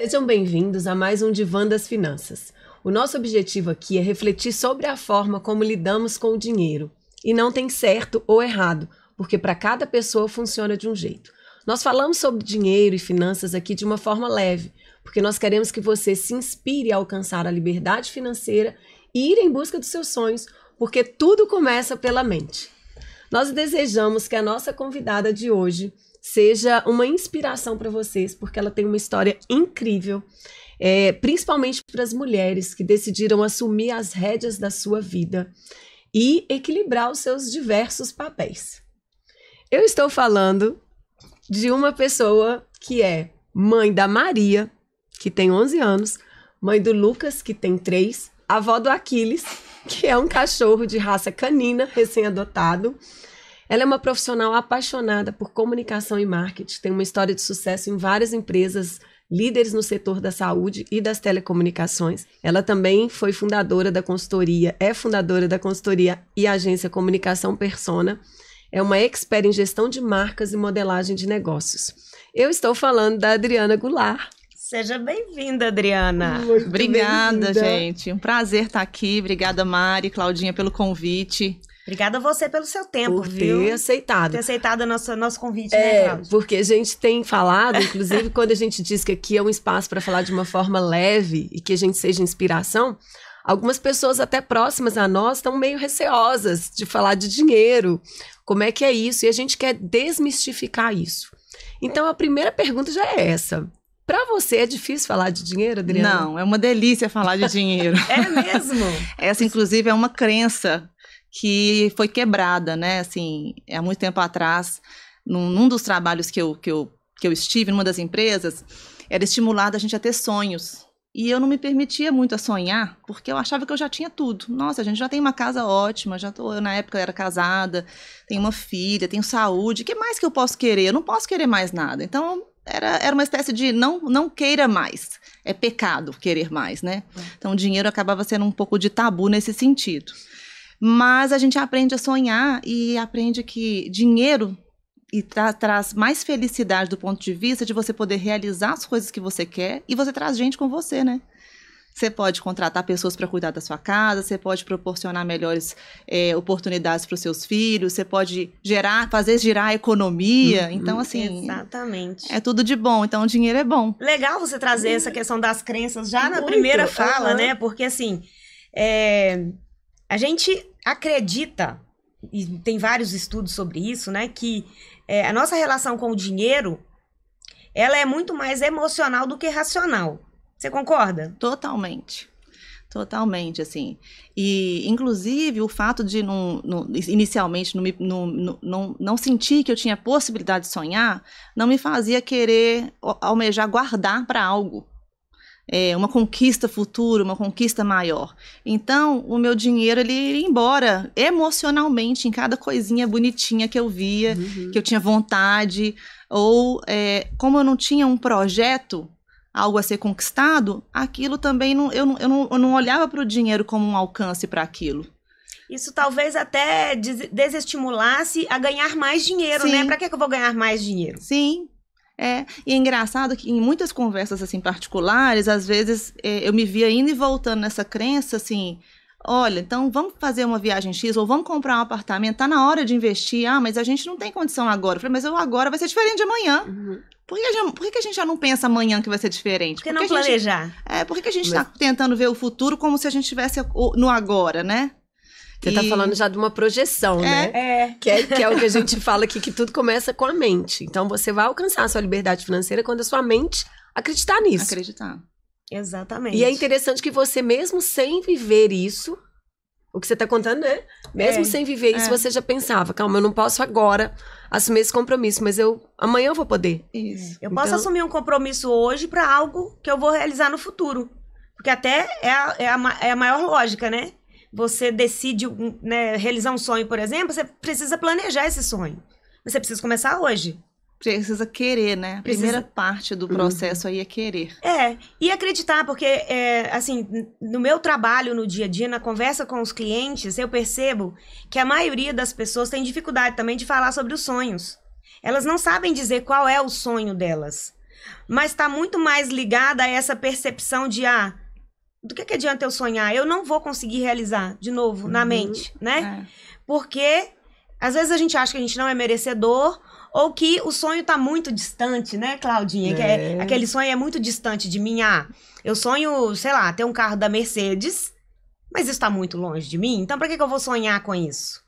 Sejam bem-vindos a mais um Divã das Finanças. O nosso objetivo aqui é refletir sobre a forma como lidamos com o dinheiro. E não tem certo ou errado, porque para cada pessoa funciona de um jeito. Nós falamos sobre dinheiro e finanças aqui de uma forma leve, porque nós queremos que você se inspire a alcançar a liberdade financeira e ir em busca dos seus sonhos, porque tudo começa pela mente. Nós desejamos que a nossa convidada de hoje seja uma inspiração para vocês, porque ela tem uma história incrível, principalmente para as mulheres que decidiram assumir as rédeas da sua vida e equilibrar os seus diversos papéis. Eu estou falando de uma pessoa que é mãe da Maria, que tem 11 anos, mãe do Lucas, que tem 3, avó do Aquiles, que é um cachorro de raça canina, recém-adotado. Ela é uma profissional apaixonada por comunicação e marketing, tem uma história de sucesso em várias empresas, líderes no setor da saúde e das telecomunicações. Ela também foi fundadora da consultoria, é fundadora da consultoria e agência Comunicação Persona. É uma expert em gestão de marcas e modelagem de negócios. Eu estou falando da Adriana Goulart. Seja bem-vinda, Adriana. Muito Obrigada, bem-vinda. gente. Um prazer estar aqui. Obrigada, Mari, Claudinha, pelo convite. Obrigada a você pelo seu tempo, Por viu? ter aceitado. Ter aceitado o nosso convite, né, Cláudia? Porque a gente tem falado, inclusive quando a gente diz que aqui é um espaço para falar de uma forma leve e que a gente seja inspiração, algumas pessoas até próximas a nós estão meio receosas de falar de dinheiro. Como é que é isso? E a gente quer desmistificar isso. Então a primeira pergunta já é essa. Para você é difícil falar de dinheiro, Adriana? Não, é uma delícia falar de dinheiro. É mesmo? Essa, inclusive, é uma crença que foi quebrada, né? Assim, há muito tempo atrás, num dos trabalhos que eu estive, numa das empresas, era estimulada a gente a ter sonhos. E eu não me permitia muito a sonhar, porque eu achava que eu já tinha tudo. Nossa, a gente já tem uma casa ótima, na época eu era casada, tenho uma filha, tenho saúde, o que mais que eu posso querer? Eu não posso querer mais nada. Então, era uma espécie de não queira mais. É pecado querer mais, né? Então, o dinheiro acabava sendo um pouco de tabu nesse sentido. Mas a gente aprende a sonhar e aprende que dinheiro traz mais felicidade do ponto de vista de você poder realizar as coisas que você quer e você traz gente com você, né? Você pode contratar pessoas para cuidar da sua casa, você pode proporcionar melhores oportunidades para os seus filhos, você pode fazer girar a economia. Então, assim, exatamente. É tudo de bom. Então, o dinheiro é bom. Legal você trazer essa questão das crenças já na primeira fala, né? Porque, assim, a gente acredita, e tem vários estudos sobre isso, né? Que a nossa relação com o dinheiro, ela é muito mais emocional do que racional. Você concorda? Totalmente. Totalmente, assim. E, inclusive, o fato de inicialmente não sentir que eu tinha possibilidade de sonhar, não me fazia querer almejar guardar para algo. Uma conquista futura, uma conquista maior. Então, o meu dinheiro, ele ia embora emocionalmente em cada coisinha bonitinha que eu via, que eu tinha vontade, ou como eu não tinha um projeto, algo a ser conquistado, aquilo também, eu não olhava para o dinheiro como um alcance para aquilo. Isso talvez até desestimulasse a ganhar mais dinheiro, né? Para que eu vou ganhar mais dinheiro? Sim. E é engraçado que em muitas conversas assim particulares, às vezes eu me via indo e voltando nessa crença assim, olha, então vamos fazer uma viagem X ou vamos comprar um apartamento, tá na hora de investir, mas a gente não tem condição agora. Eu falei, mas agora vai ser diferente de amanhã. Por que a gente já não pensa amanhã que vai ser diferente? Por que não planejar? Por que a gente está tentando ver o futuro como se a gente estivesse no agora, né? Você está falando já de uma projeção, né? Que é o que a gente fala aqui, que tudo começa com a mente. Então, você vai alcançar a sua liberdade financeira quando a sua mente acreditar nisso. Acreditar. Exatamente. E é interessante que você, mesmo sem viver isso, o que você está contando, né? Mesmo sem viver isso, você já pensava, calma, eu não posso agora assumir esse compromisso, mas amanhã eu vou poder. Isso. Eu posso assumir um compromisso hoje para algo que eu vou realizar no futuro. Porque até é a maior lógica, né? Você decide, né, realizar um sonho, por exemplo, você precisa planejar esse sonho. Você precisa começar hoje. Precisa querer, né? A primeira parte do processo aí é querer. E acreditar, porque, assim, no meu trabalho, no dia a dia, na conversa com os clientes, eu percebo que a maioria das pessoas tem dificuldade também de falar sobre os sonhos. Elas não sabem dizer qual é o sonho delas. mas está muito mais ligada a essa percepção de, do que adianta eu sonhar? Eu não vou conseguir realizar, de novo, na mente, né? Porque, às vezes, a gente acha que a gente não é merecedor, ou que o sonho está muito distante, né, Claudinha? Que aquele sonho é muito distante de mim. Eu sonho, sei lá, ter um carro da Mercedes, mas isso está muito longe de mim, então para que eu vou sonhar com isso?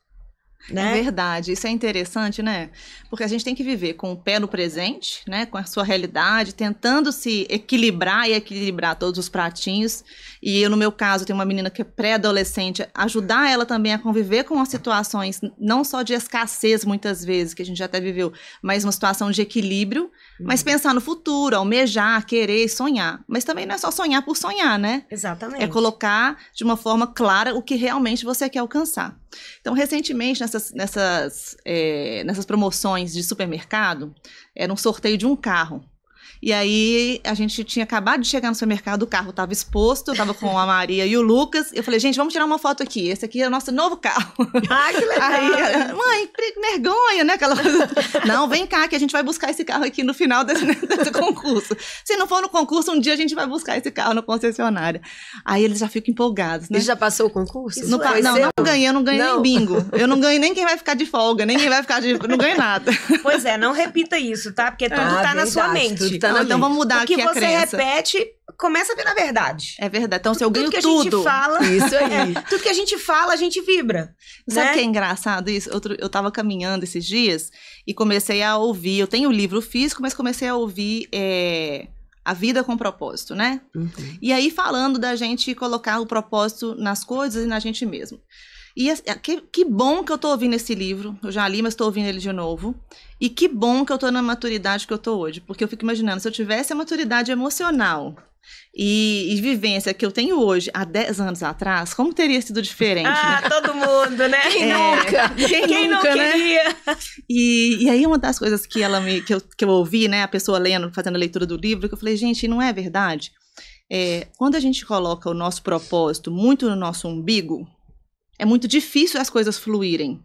Né? É verdade, isso é interessante, né? Porque a gente tem que viver com o pé no presente, né? Com a sua realidade, tentando se equilibrar e equilibrar todos os pratinhos. E eu, no meu caso, tenho uma menina que é pré-adolescente, ajudar ela também a conviver com as situações, não só de escassez, muitas vezes, que a gente já até viveu, mas uma situação de equilíbrio, mas pensar no futuro, almejar, querer, sonhar. Mas também não é só sonhar por sonhar, né? Exatamente. É colocar de uma forma clara o que realmente você quer alcançar. Então, recentemente, nessas promoções de supermercado, era um sorteio de um carro. E aí, a gente tinha acabado de chegar no supermercado, o carro estava exposto, eu estava com a Maria e o Lucas. Eu falei, gente, vamos tirar uma foto aqui. Esse aqui é o nosso novo carro. Que legal! Aí, mãe, vergonha, né? Aquela coisa. Não, vem cá, que a gente vai buscar esse carro aqui no final desse concurso. Se não for no concurso, um dia a gente vai buscar esse carro na concessionária. Aí eles já ficam empolgados, né? E já passou o concurso? Não ganhei nem bingo. Eu não ganho nem quem vai ficar de folga, nem quem vai ficar de... Não ganho nada. Pois é, não repita isso, tá? Porque tudo tá na sua mente. Então vamos mudar aqui a crença. O que você repete, começa a vir na verdade. É verdade. Então, se eu ganho tudo que a gente fala... Isso aí. Tudo que a gente fala, a gente vibra. Sabe o né? que é engraçado isso? Eu tava caminhando esses dias e comecei a ouvir... Eu tenho o livro físico, mas comecei a ouvir... A vida com propósito, né? Uhum. E aí, falando da gente colocar o propósito nas coisas e na gente mesmo. E que bom que eu tô ouvindo esse livro. Eu já li, mas tô ouvindo ele de novo. E que bom que eu tô na maturidade que eu tô hoje. Porque eu fico imaginando, se eu tivesse a maturidade emocional e vivência que eu tenho hoje, há 10 anos atrás, como teria sido diferente? Né? Todo mundo, né? Quem nunca? Quem nunca, não queria? Né? E aí, uma das coisas que eu ouvi, né, a pessoa lendo, fazendo a leitura do livro, que eu falei, gente, não é verdade? Quando a gente coloca o nosso propósito muito no nosso umbigo, é muito difícil as coisas fluírem.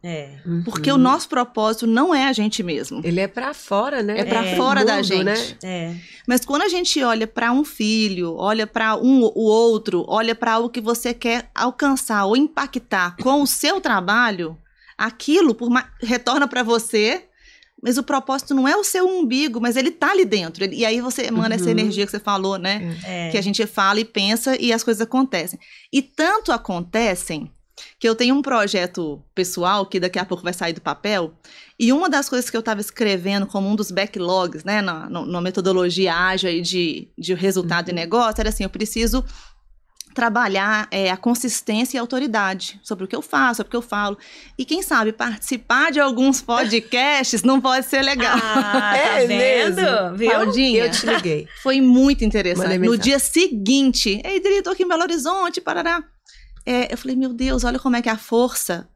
Porque o nosso propósito não é a gente mesmo. Ele é pra fora, né? É pra fora da gente. Né? Mas quando a gente olha para um filho, olha para o outro, olha para algo que você quer alcançar ou impactar com o seu trabalho, aquilo retorna para você, mas o propósito não é o seu umbigo, mas ele tá ali dentro. E aí você emana essa energia que você falou, né? Que a gente fala e pensa e as coisas acontecem. E tanto acontecem que eu tenho um projeto pessoal que daqui a pouco vai sair do papel, e uma das coisas que eu estava escrevendo como um dos backlogs, né, na metodologia ágil aí de resultado de negócio, era assim, eu preciso trabalhar a consistência e a autoridade sobre o que eu faço, sobre o que eu falo. E quem sabe participar de alguns podcasts não pode ser legal. Tá vendo? Viu? Claudinha, eu te liguei. Foi muito interessante. No dia seguinte, Idri, tô aqui em Belo Horizonte, parará. Eu falei, meu Deus, olha como é que a força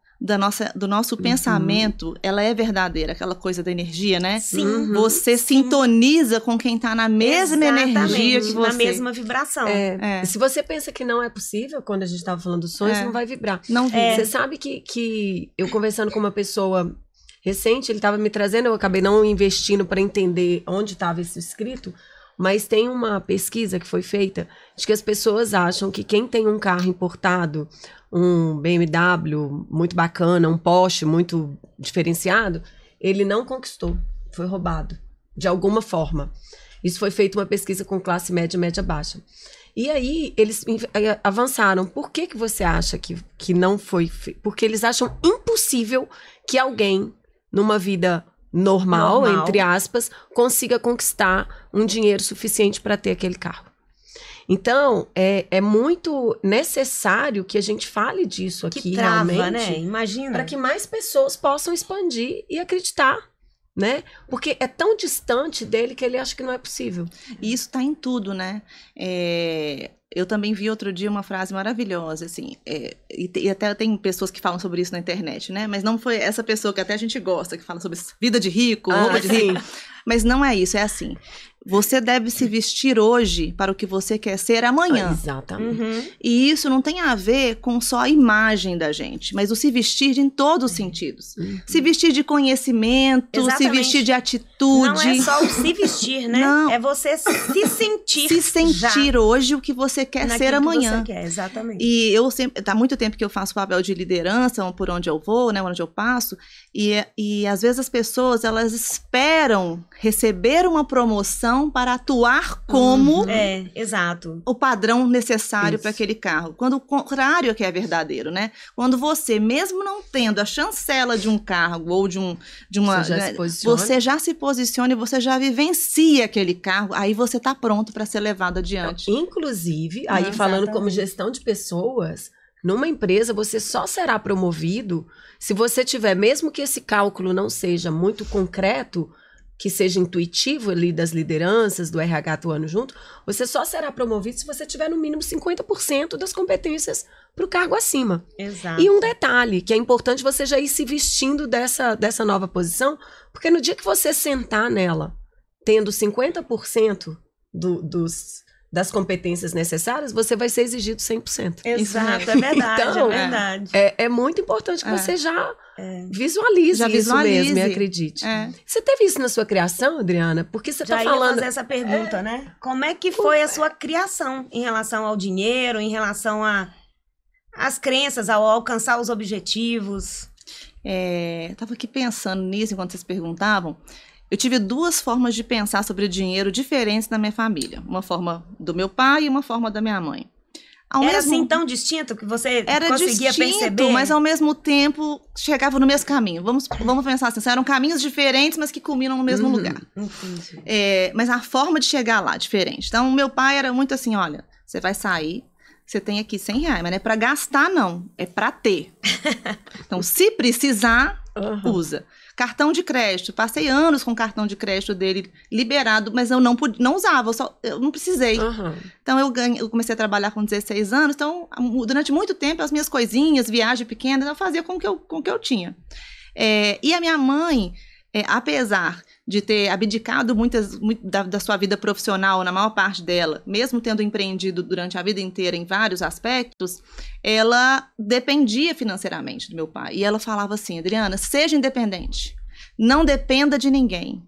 do nosso pensamento, ela é verdadeira, aquela coisa da energia, né? Sim. Você sintoniza com quem tá na mesma energia que você. Na mesma vibração. Se você pensa que não é possível, quando a gente estava falando dos sonhos, não vai vibrar. Não vibra. Você sabe que eu conversando com uma pessoa recente, ele estava me trazendo, eu acabei não investindo para entender onde estava isso escrito, mas tem uma pesquisa que foi feita de que as pessoas acham que quem tem um carro importado, um BMW muito bacana, um Porsche muito diferenciado, ele não conquistou, foi roubado, de alguma forma. Isso foi feito uma pesquisa com classe média, média baixa. E aí, eles avançaram. Por que você acha que não foi? Porque eles acham impossível que alguém, numa vida normal, entre aspas, consiga conquistar um dinheiro suficiente para ter aquele carro. Então, é muito necessário que a gente fale disso aqui, que trava, realmente, né? Imagina. para que mais pessoas possam expandir e acreditar, né? Porque é tão distante dele que ele acha que não é possível. E isso tá em tudo, né? Eu também vi outro dia uma frase maravilhosa, assim, e até tem pessoas que falam sobre isso na internet, né? Mas não foi essa pessoa que até a gente gosta, que fala sobre vida de rico, roupa de rico. Mas não é isso, é assim. Você deve se vestir hoje para o que você quer ser amanhã. Exatamente. E isso não tem a ver com só a imagem da gente, mas o se vestir em todos os sentidos. Se vestir de conhecimento, se vestir de atitude. Não é só o se vestir, né? Não. É você se sentir. Se sentir hoje o que você quer ser amanhã. Que você quer, exatamente. E eu sempre, há muito tempo que eu faço papel de liderança, por onde eu vou, né, onde eu passo, e às vezes as pessoas, elas esperam receber uma promoção para atuar como exato. o padrão necessário para aquele cargo. Quando o contrário é que é verdadeiro, né? Quando você, mesmo não tendo a chancela de um cargo ou de uma... Você já se posiciona e você já vivencia aquele cargo, aí você está pronto para ser levado adiante. Inclusive, aí falando como gestão de pessoas, numa empresa você só será promovido se você tiver, mesmo que esse cálculo não seja muito concreto, que seja intuitivo ali das lideranças, do RH atuando junto, você só será promovido se você tiver no mínimo 50% das competências para o cargo acima. Exato. E um detalhe, que é importante você já ir se vestindo dessa nova posição, porque no dia que você sentar nela, tendo 50% das competências necessárias, você vai ser exigido 100%. Exato, é verdade, então, é verdade. É muito importante que você já visualize isso mesmo e acredite. Você teve isso na sua criação, Adriana? Porque você está falando... Já ia fazer essa pergunta, né? Como é que foi a sua criação em relação ao dinheiro, em relação às crenças, ao alcançar os objetivos? Estava aqui pensando nisso enquanto vocês perguntavam. Eu tive duas formas de pensar sobre o dinheiro diferentes na minha família. Uma forma do meu pai e uma forma da minha mãe. Era assim tão distinto que você conseguia perceber? Mas ao mesmo tempo chegava no mesmo caminho. Vamos pensar assim, eram caminhos diferentes, mas que culminam no mesmo lugar. Mas a forma de chegar lá é diferente. Então, meu pai era muito assim, olha, você vai sair, você tem aqui R$100, mas não é para gastar não, é para ter. Então, se precisar, usa. Cartão de crédito, passei anos com o cartão de crédito dele liberado, mas eu não usava, eu não precisei. Então eu comecei a trabalhar com 16 anos, então durante muito tempo as minhas coisinhas, viagem pequena, eu fazia com o que eu tinha. E a minha mãe, apesar de ter abdicado muito da sua vida profissional, na maior parte dela, mesmo tendo empreendido durante a vida inteira em vários aspectos, ela dependia financeiramente do meu pai. E ela falava assim, Adriana, seja independente, não dependa de ninguém.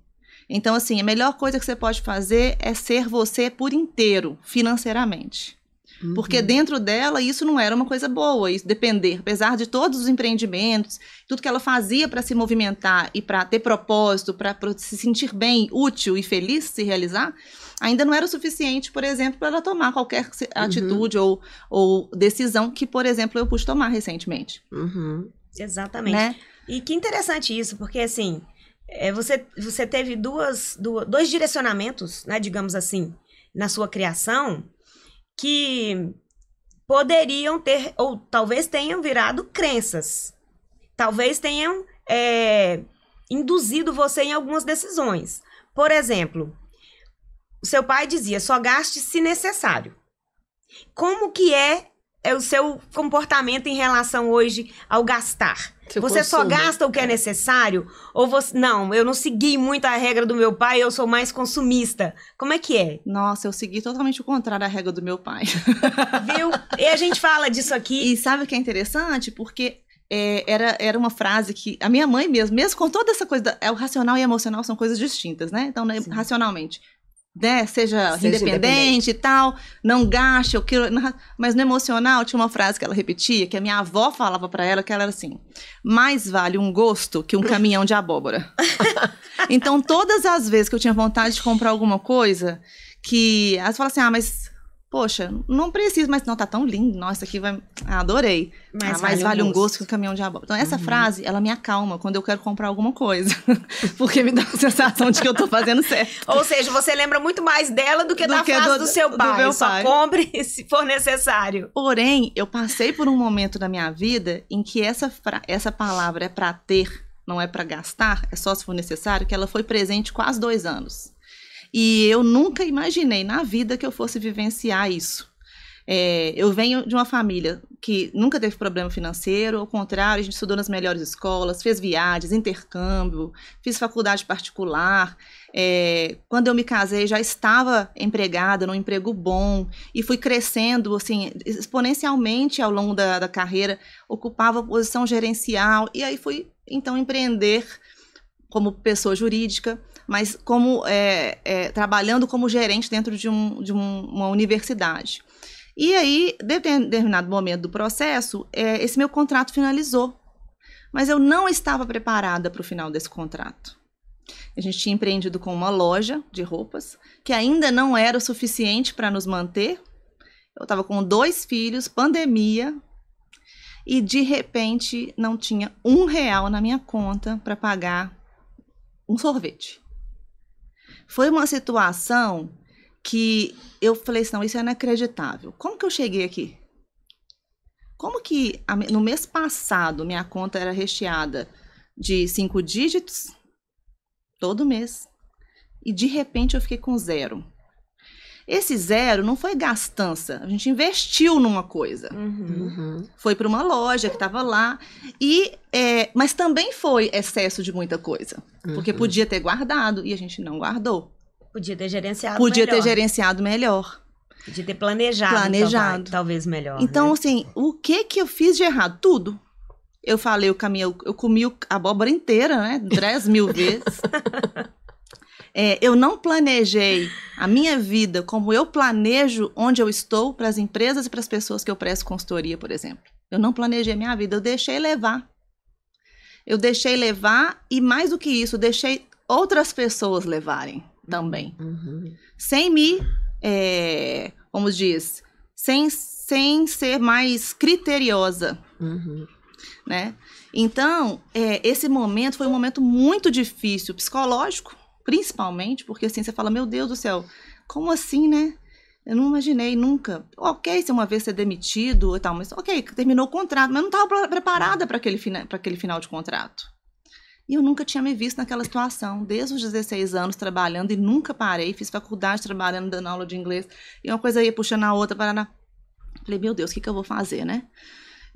Então, assim, a melhor coisa que você pode fazer é ser você por inteiro, financeiramente. Porque dentro dela isso não era uma coisa boa, isso depender, apesar de todos os empreendimentos, tudo que ela fazia para se movimentar e para ter propósito, para se sentir bem, útil e feliz, se realizar, ainda não era o suficiente, por exemplo, para ela tomar qualquer atitude ou decisão que, por exemplo, eu pude tomar recentemente. Exatamente. Né? E que interessante isso, porque assim, você teve dois direcionamentos, né, digamos assim, na sua criação, que poderiam ter, ou talvez tenham virado crenças. Talvez tenham induzido você em algumas decisões. Por exemplo, o seu pai dizia, só gaste se necessário. Como que é o seu comportamento em relação hoje ao gastar? Você só gasta o que é necessário? Ou você... Não, eu não segui muito a regra do meu pai, eu sou mais consumista. Como é que é? Nossa, eu segui totalmente o contrário da regra do meu pai. Viu? E a gente fala disso aqui. E sabe o que é interessante? Porque era uma frase que a minha mãe mesmo com toda essa coisa, o racional e emocional são coisas distintas, né? Então, racionalmente, né, seja independente e tal, não gaste, mas no emocional tinha uma frase que ela repetia, que a minha avó falava pra ela, que ela era assim, mais vale um gosto que um caminhão de abóbora. Então, todas as vezes que eu tinha vontade de comprar alguma coisa, que elas falavam assim, mas, poxa, não preciso, mas não, tá tão lindo, nossa, aqui vai, adorei. Mais vale um gosto que um caminhão de abóbora. Então, essa frase, ela me acalma quando eu quero comprar alguma coisa, porque me dá a sensação de que eu tô fazendo certo. Ou seja, você lembra muito mais dela do que da frase do seu pai. Do meu pai. Só compre se for necessário. Porém, eu passei por um momento da minha vida em que essa palavra é pra ter, não é pra gastar, é só se for necessário, que ela foi presente quase 2 anos. E eu nunca imaginei na vida que eu fosse vivenciar isso. Eu venho de uma família que nunca teve problema financeiro, ao contrário, a gente estudou nas melhores escolas, fez viagens, intercâmbio, fiz faculdade particular. Quando eu me casei, já estava empregada num emprego bom e fui crescendo assim, exponencialmente ao longo da carreira, ocupava posição gerencial e aí fui, então, empreender como pessoa jurídica, mas como trabalhando como gerente dentro de uma universidade. E aí, em determinado momento do processo, esse meu contrato finalizou. Mas eu não estava preparada para o final desse contrato. A gente tinha empreendido com uma loja de roupas, que ainda não era o suficiente para nos manter. Eu estava com 2 filhos, pandemia, e de repente não tinha R$1 na minha conta para pagar um sorvete. Foi uma situação que eu falei assim, não, isso é inacreditável. Como que eu cheguei aqui? Como que no mês passado minha conta era recheada de 5 dígitos todo mês e de repente eu fiquei com 0? Esse 0 não foi gastança, a gente investiu numa coisa. Foi para uma loja que estava lá, mas também foi excesso de muita coisa, porque podia ter guardado e a gente não guardou. Podia ter gerenciado melhor. Podia ter planejado. Talvez melhor. Então, né? assim, o que eu fiz de errado? Tudo. Eu falei, eu comi a abóbora inteira, né? 10.000 vezes. Eu não planejei a minha vida como eu planejo onde eu estou para as empresas e para as pessoas que eu presto consultoria, por exemplo. Eu não planejei a minha vida, eu deixei levar. E mais do que isso, deixei outras pessoas levarem também. Sem me, como diz, sem ser mais criteriosa. Né? Então, esse momento foi um momento muito difícil, psicológico, principalmente, porque assim, você fala, meu Deus do céu, como assim, né? Eu não imaginei nunca. Ok, se uma vez ser demitido e tal, mas ok, terminou o contrato, mas eu não estava preparada para aquele final de contrato. E eu nunca tinha me visto naquela situação, desde os 16 anos trabalhando e nunca parei, fiz faculdade trabalhando, dando aula de inglês, e uma coisa ia puxando a outra, falei, meu Deus, o que eu vou fazer, né?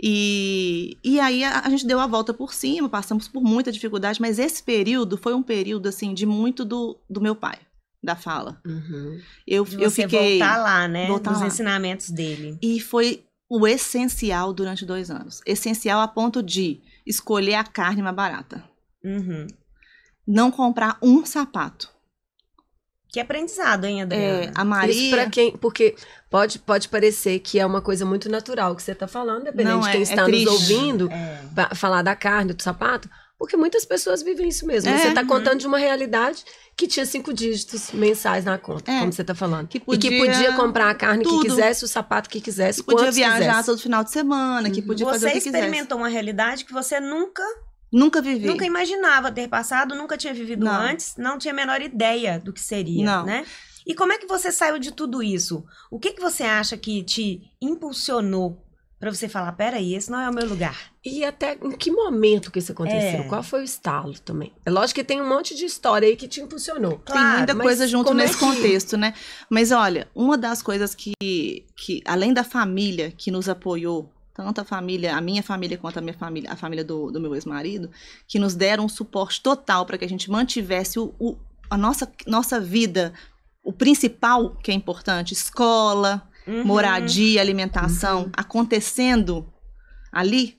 E aí a gente deu a volta por cima, passamos por muita dificuldade, mas esse período foi um período, assim, de muito do meu pai, da fala. Eu fiquei... voltar lá, né? Dos ensinamentos dele. E foi o essencial durante 2 anos. Essencial a ponto de escolher a carne mais barata. Não comprar um sapato. Que aprendizado, hein, Adriana? A Maria... Isso pra quem... Porque pode parecer que é uma coisa muito natural que você tá falando, dependendo de quem está nos ouvindo, falar da carne, do sapato, porque muitas pessoas vivem isso mesmo. Você tá contando de uma realidade que tinha 5 dígitos mensais na conta, como você tá falando. E que podia comprar a carne que quisesse, o sapato que quisesse, que podia viajar todo final de semana, que podia fazer o que quisesse. Você experimentou uma realidade que você nunca vivi. Nunca imaginava ter passado, nunca tinha vivido antes, não tinha a menor ideia do que seria, né? E como é que você saiu de tudo isso? O que você acha que te impulsionou para você falar, peraí, esse não é o meu lugar? E até em que momento que isso aconteceu? Qual foi o estalo também? É lógico que tem um monte de história aí que te impulsionou. Claro, tem muita coisa junto nesse contexto, né? Mas olha, uma das coisas que além da família que nos apoiou, tanto a minha família quanto a família do meu ex-marido, que nos deram um suporte total para que a gente mantivesse a nossa vida, o principal que é importante, escola, moradia, alimentação, acontecendo ali,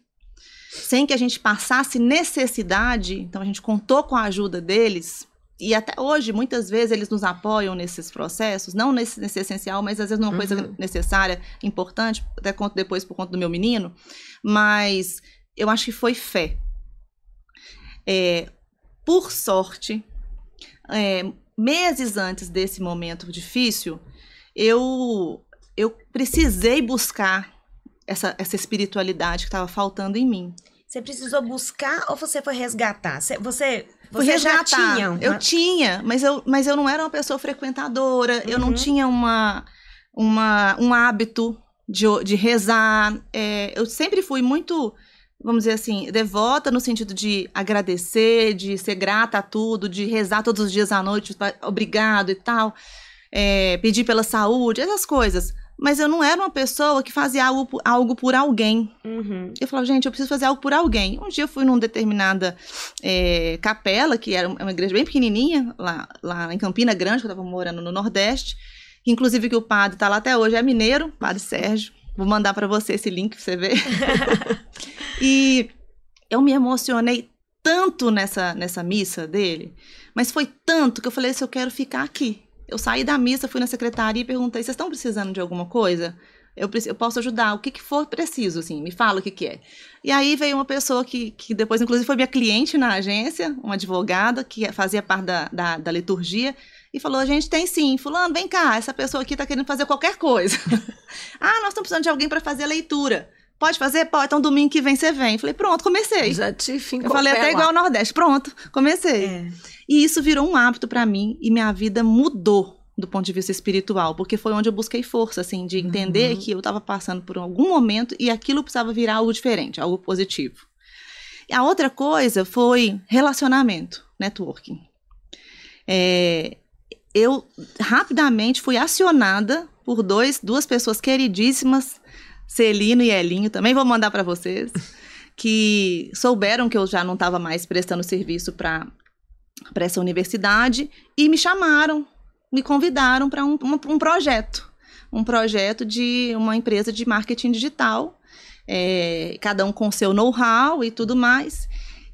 sem que a gente passasse necessidade. Então a gente contou com a ajuda deles. E até hoje, muitas vezes, eles nos apoiam nesses processos, não nesse essencial, mas às vezes numa coisa necessária, importante, até conto depois por conta do meu menino, mas eu acho que foi fé. Por sorte, meses antes desse momento difícil, eu precisei buscar essa espiritualidade que estava faltando em mim. Você precisou buscar ou você foi resgatar? Você já tinha? Eu tinha, mas eu não era uma pessoa frequentadora, eu não tinha um hábito de rezar. Eu sempre fui muito, vamos dizer assim, devota no sentido de agradecer, de ser grata a tudo, de rezar todos os dias à noite, obrigado e tal, pedir pela saúde, essas coisas. mas eu não era uma pessoa que fazia algo por alguém. Eu falava, gente, eu preciso fazer algo por alguém. Um dia eu fui numa determinada capela, que era uma igreja bem pequenininha, lá em Campina Grande, que eu estava morando no Nordeste, inclusive que o padre está lá até hoje, é mineiro, Padre Sérgio. Vou mandar para você esse link para você ver. E eu me emocionei tanto nessa missa dele, mas foi tanto que eu falei assim, eu quero ficar aqui. Eu saí da missa, fui na secretaria e perguntei, vocês estão precisando de alguma coisa? Eu posso ajudar, o que for preciso, assim, me fala o que é. E aí veio uma pessoa que depois, inclusive, foi minha cliente na agência, uma advogada que fazia parte da liturgia, e falou, a gente tem sim, fulano, vem cá, essa pessoa aqui tá querendo fazer qualquer coisa. Nós estamos precisando de alguém para fazer a leitura. Pode fazer? Pode, então domingo que vem você vem. Falei, pronto, comecei. Já te fincou. Eu falei até igual ao Nordeste, pronto, comecei. E isso virou um hábito para mim e minha vida mudou do ponto de vista espiritual, porque foi onde eu busquei força, assim, de entender que eu estava passando por algum momento e aquilo precisava virar algo diferente, algo positivo. E a outra coisa foi relacionamento, networking. Eu rapidamente fui acionada por duas pessoas queridíssimas, Celino e Elinho, também vou mandar para vocês, que souberam que eu já não estava mais prestando serviço para essa universidade e me chamaram, me convidaram para um projeto de uma empresa de marketing digital, cada um com seu know-how e tudo mais,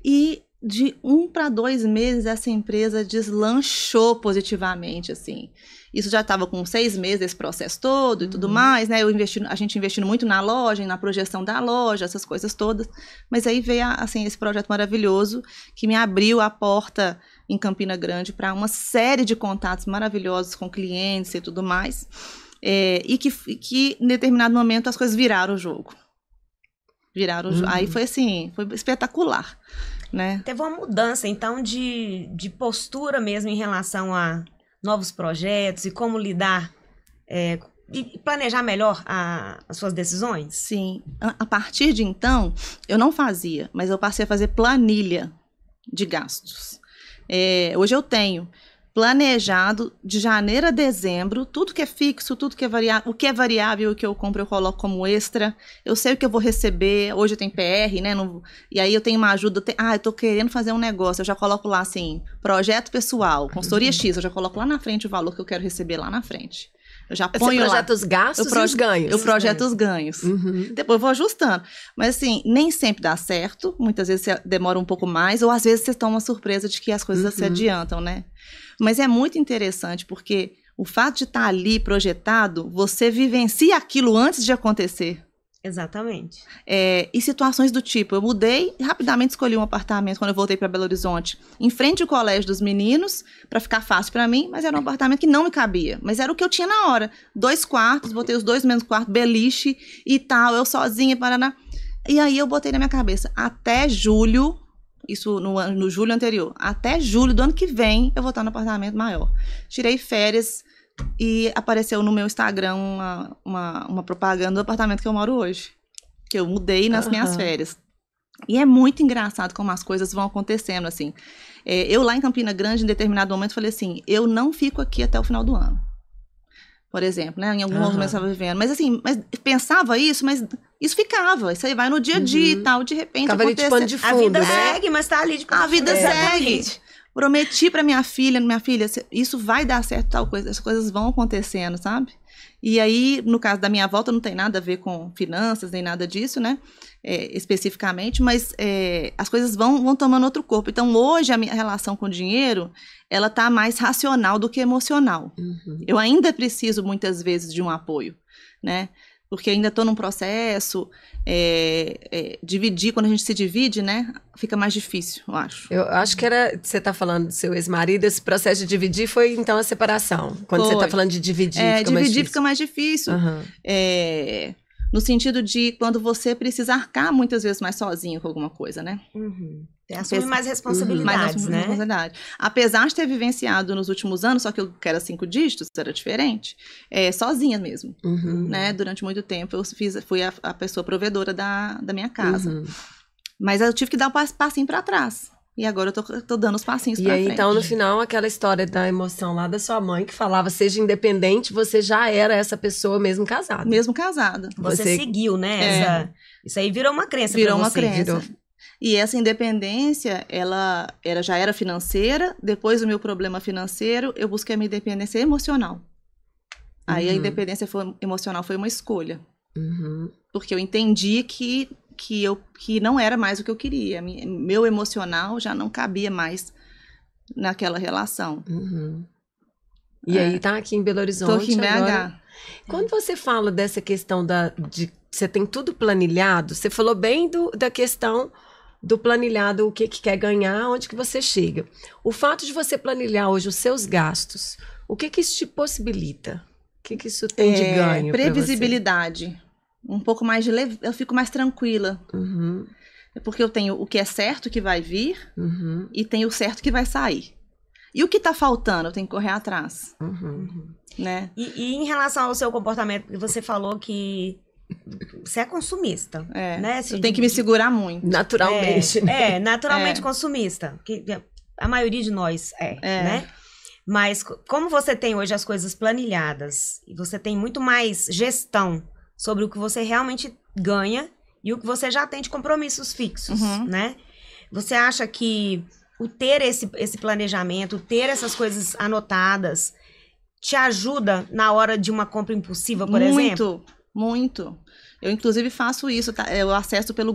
e de 1 para 2 meses essa empresa deslanchou positivamente, assim. Isso já estava com 6 meses esse processo todo e tudo mais, né? A gente investindo muito na loja, na projeção da loja, essas coisas todas. Mas aí veio, assim, esse projeto maravilhoso que me abriu a porta em Campina Grande para uma série de contatos maravilhosos com clientes e tudo mais. E que em determinado momento as coisas viraram o jogo. Aí foi assim, foi espetacular, né? Teve uma mudança, então, de postura mesmo em relação a novos projetos e como lidar e planejar melhor as suas decisões? Sim. A partir de então, eu não fazia, mas eu passei a fazer planilha de gastos. Hoje eu tenho planejado de janeiro a dezembro, tudo que é fixo, tudo que é variável, o que é variável, o que eu compro eu coloco como extra, eu sei o que eu vou receber, hoje eu tenho PR, né, e aí eu tenho uma ajuda, eu tô querendo fazer um negócio, eu já coloco lá assim, projeto pessoal, consultoria X, eu já coloco lá na frente o valor que eu quero receber lá na frente. Eu já ponho lá. Você projeta os gastos e os ganhos. Eu projeto os ganhos. Depois eu vou ajustando. Mas assim, nem sempre dá certo. Muitas vezes você demora um pouco mais. Ou às vezes você toma uma surpresa de que as coisas se adiantam, né? Mas é muito interessante porque o fato de estar ali projetado, você vivencia aquilo antes de acontecer. Exatamente. E situações do tipo, eu mudei e rapidamente escolhi um apartamento quando eu voltei para Belo Horizonte, em frente ao colégio dos meninos, para ficar fácil para mim, mas era um apartamento que não me cabia, mas era o que eu tinha na hora. 2 quartos, botei os 2 menos quartos, beliche e tal, eu sozinha, Paraná. E aí eu botei na minha cabeça, até julho, isso no julho anterior, até julho do ano que vem eu vou estar no apartamento maior. Tirei férias e apareceu no meu Instagram uma propaganda do apartamento que eu moro hoje, que eu mudei nas minhas férias. E é muito engraçado como as coisas vão acontecendo, assim. Eu lá em Campina Grande, em determinado momento, falei assim, eu não fico aqui até o final do ano. Por exemplo, né? Em algum momento eu estava vivendo. Mas assim, pensava isso, mas isso ficava. Isso aí vai no dia a dia e tal, de repente acontece. Ali de fundo, a vida né? segue, mas tá ali de A vida segue. Prometi pra minha filha, isso vai dar certo, tal coisa, as coisas vão acontecendo, sabe? E aí, no caso da minha volta, não tem nada a ver com finanças, nem nada disso, né? Especificamente, mas as coisas vão tomando outro corpo. Então, hoje, a minha relação com o dinheiro, ela tá mais racional do que emocional. Eu ainda preciso, muitas vezes, de um apoio, né? Porque ainda estou num processo, dividir, quando a gente se divide, né, fica mais difícil, eu acho. Eu acho que você está falando do seu ex-marido, esse processo de dividir foi, então, a separação. Quando você está falando de dividir, fica mais difícil. No sentido de quando você precisa arcar muitas vezes mais sozinho com alguma coisa, né? Assume mais responsabilidades, né? Responsabilidade. Apesar de ter vivenciado nos últimos anos, só que eu que era 5 dígitos, era diferente, sozinha mesmo, né? Durante muito tempo eu fui a pessoa provedora da minha casa. Mas eu tive que dar um passinho para trás. E agora eu tô dando os passinhos pra frente. E aí, então, no frente. final, aquela história da emoção lá da sua mãe, que falava, seja independente, você já era essa pessoa mesmo casada. Mesmo casada. Você seguiu, né? Isso aí virou uma crença virou pra você. Uma crença. E essa independência, ela já era financeira. Depois do meu problema financeiro, eu busquei a minha independência emocional. Aí a independência emocional foi uma escolha. Porque eu entendi que não era mais o que eu queria. Meu emocional já não cabia mais naquela relação. E aí tá aqui em Belo Horizonte. Tô aqui em BH. Agora. Quando você fala dessa questão de você tem tudo planilhado, você falou bem da questão do planilhado, o que quer ganhar, onde que você chega. O fato de você planilhar hoje os seus gastos, o que isso te possibilita? O que isso tem de ganho? Previsibilidade. Um pouco mais de leve, eu fico mais tranquila. Porque eu tenho o que é certo que vai vir e tenho o certo que vai sair. E o que tá faltando, eu tenho que correr atrás. Né? E em relação ao seu comportamento, você falou que você é consumista. Né? Eu tenho que me segurar muito. Naturalmente. Naturalmente consumista. Que a maioria de nós né? Mas como você tem hoje as coisas planilhadas, e você tem muito mais gestão sobre o que você realmente ganha e o que você já tem de compromissos fixos, né? Você acha que o ter esse planejamento, ter essas coisas anotadas, te ajuda na hora de uma compra impulsiva, por exemplo? Muito. Eu, inclusive, faço isso, tá? Eu acesso pelo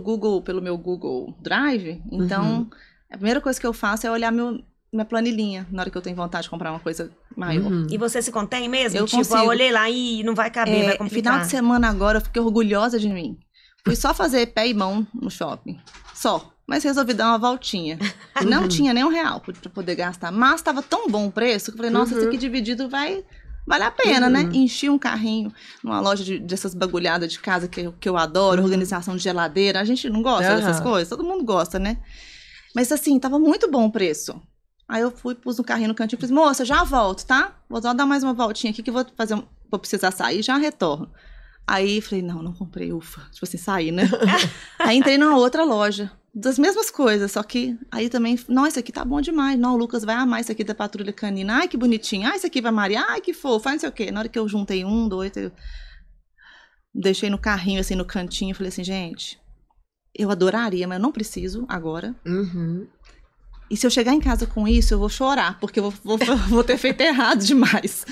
meu Google Drive. Então, a primeira coisa que eu faço é olhar minha planilhinha na hora que eu tenho vontade de comprar uma coisa maior. E você se contém mesmo? Eu consigo. Eu olhei lá e não vai caber, vai complicar. Final de semana agora, eu fiquei orgulhosa de mim. Fui só fazer pé e mão no shopping. Só. Mas resolvi dar uma voltinha. Não tinha nem R$1 pra poder gastar. Mas tava tão bom o preço que eu falei, nossa, isso aqui dividido vale a pena, né? Enchi um carrinho numa loja dessas bagulhadas de casa que eu adoro, organização de geladeira. A gente não gosta dessas coisas? Todo mundo gosta, né? Mas assim, tava muito bom o preço. Aí eu pus no carrinho no cantinho e falei, moça, já volto, tá? Vou só dar mais uma voltinha aqui que eu vou precisar sair, já retorno. Aí falei, não comprei, ufa. Tipo assim, saí, né? Aí entrei numa outra loja, das mesmas coisas, só que aí também, nossa, isso aqui tá bom demais. Não, o Lucas vai amar isso aqui da Patrulha Canina. Ai, que bonitinho. Ai, isso aqui vai Maria. Ai, que fofo. Ai, não sei o quê. Na hora que eu juntei 1, 2, eu deixei no carrinho, assim, no cantinho. Falei assim, gente, eu adoraria, mas eu não preciso agora. E se eu chegar em casa com isso, eu vou chorar, porque eu vou ter feito errado demais.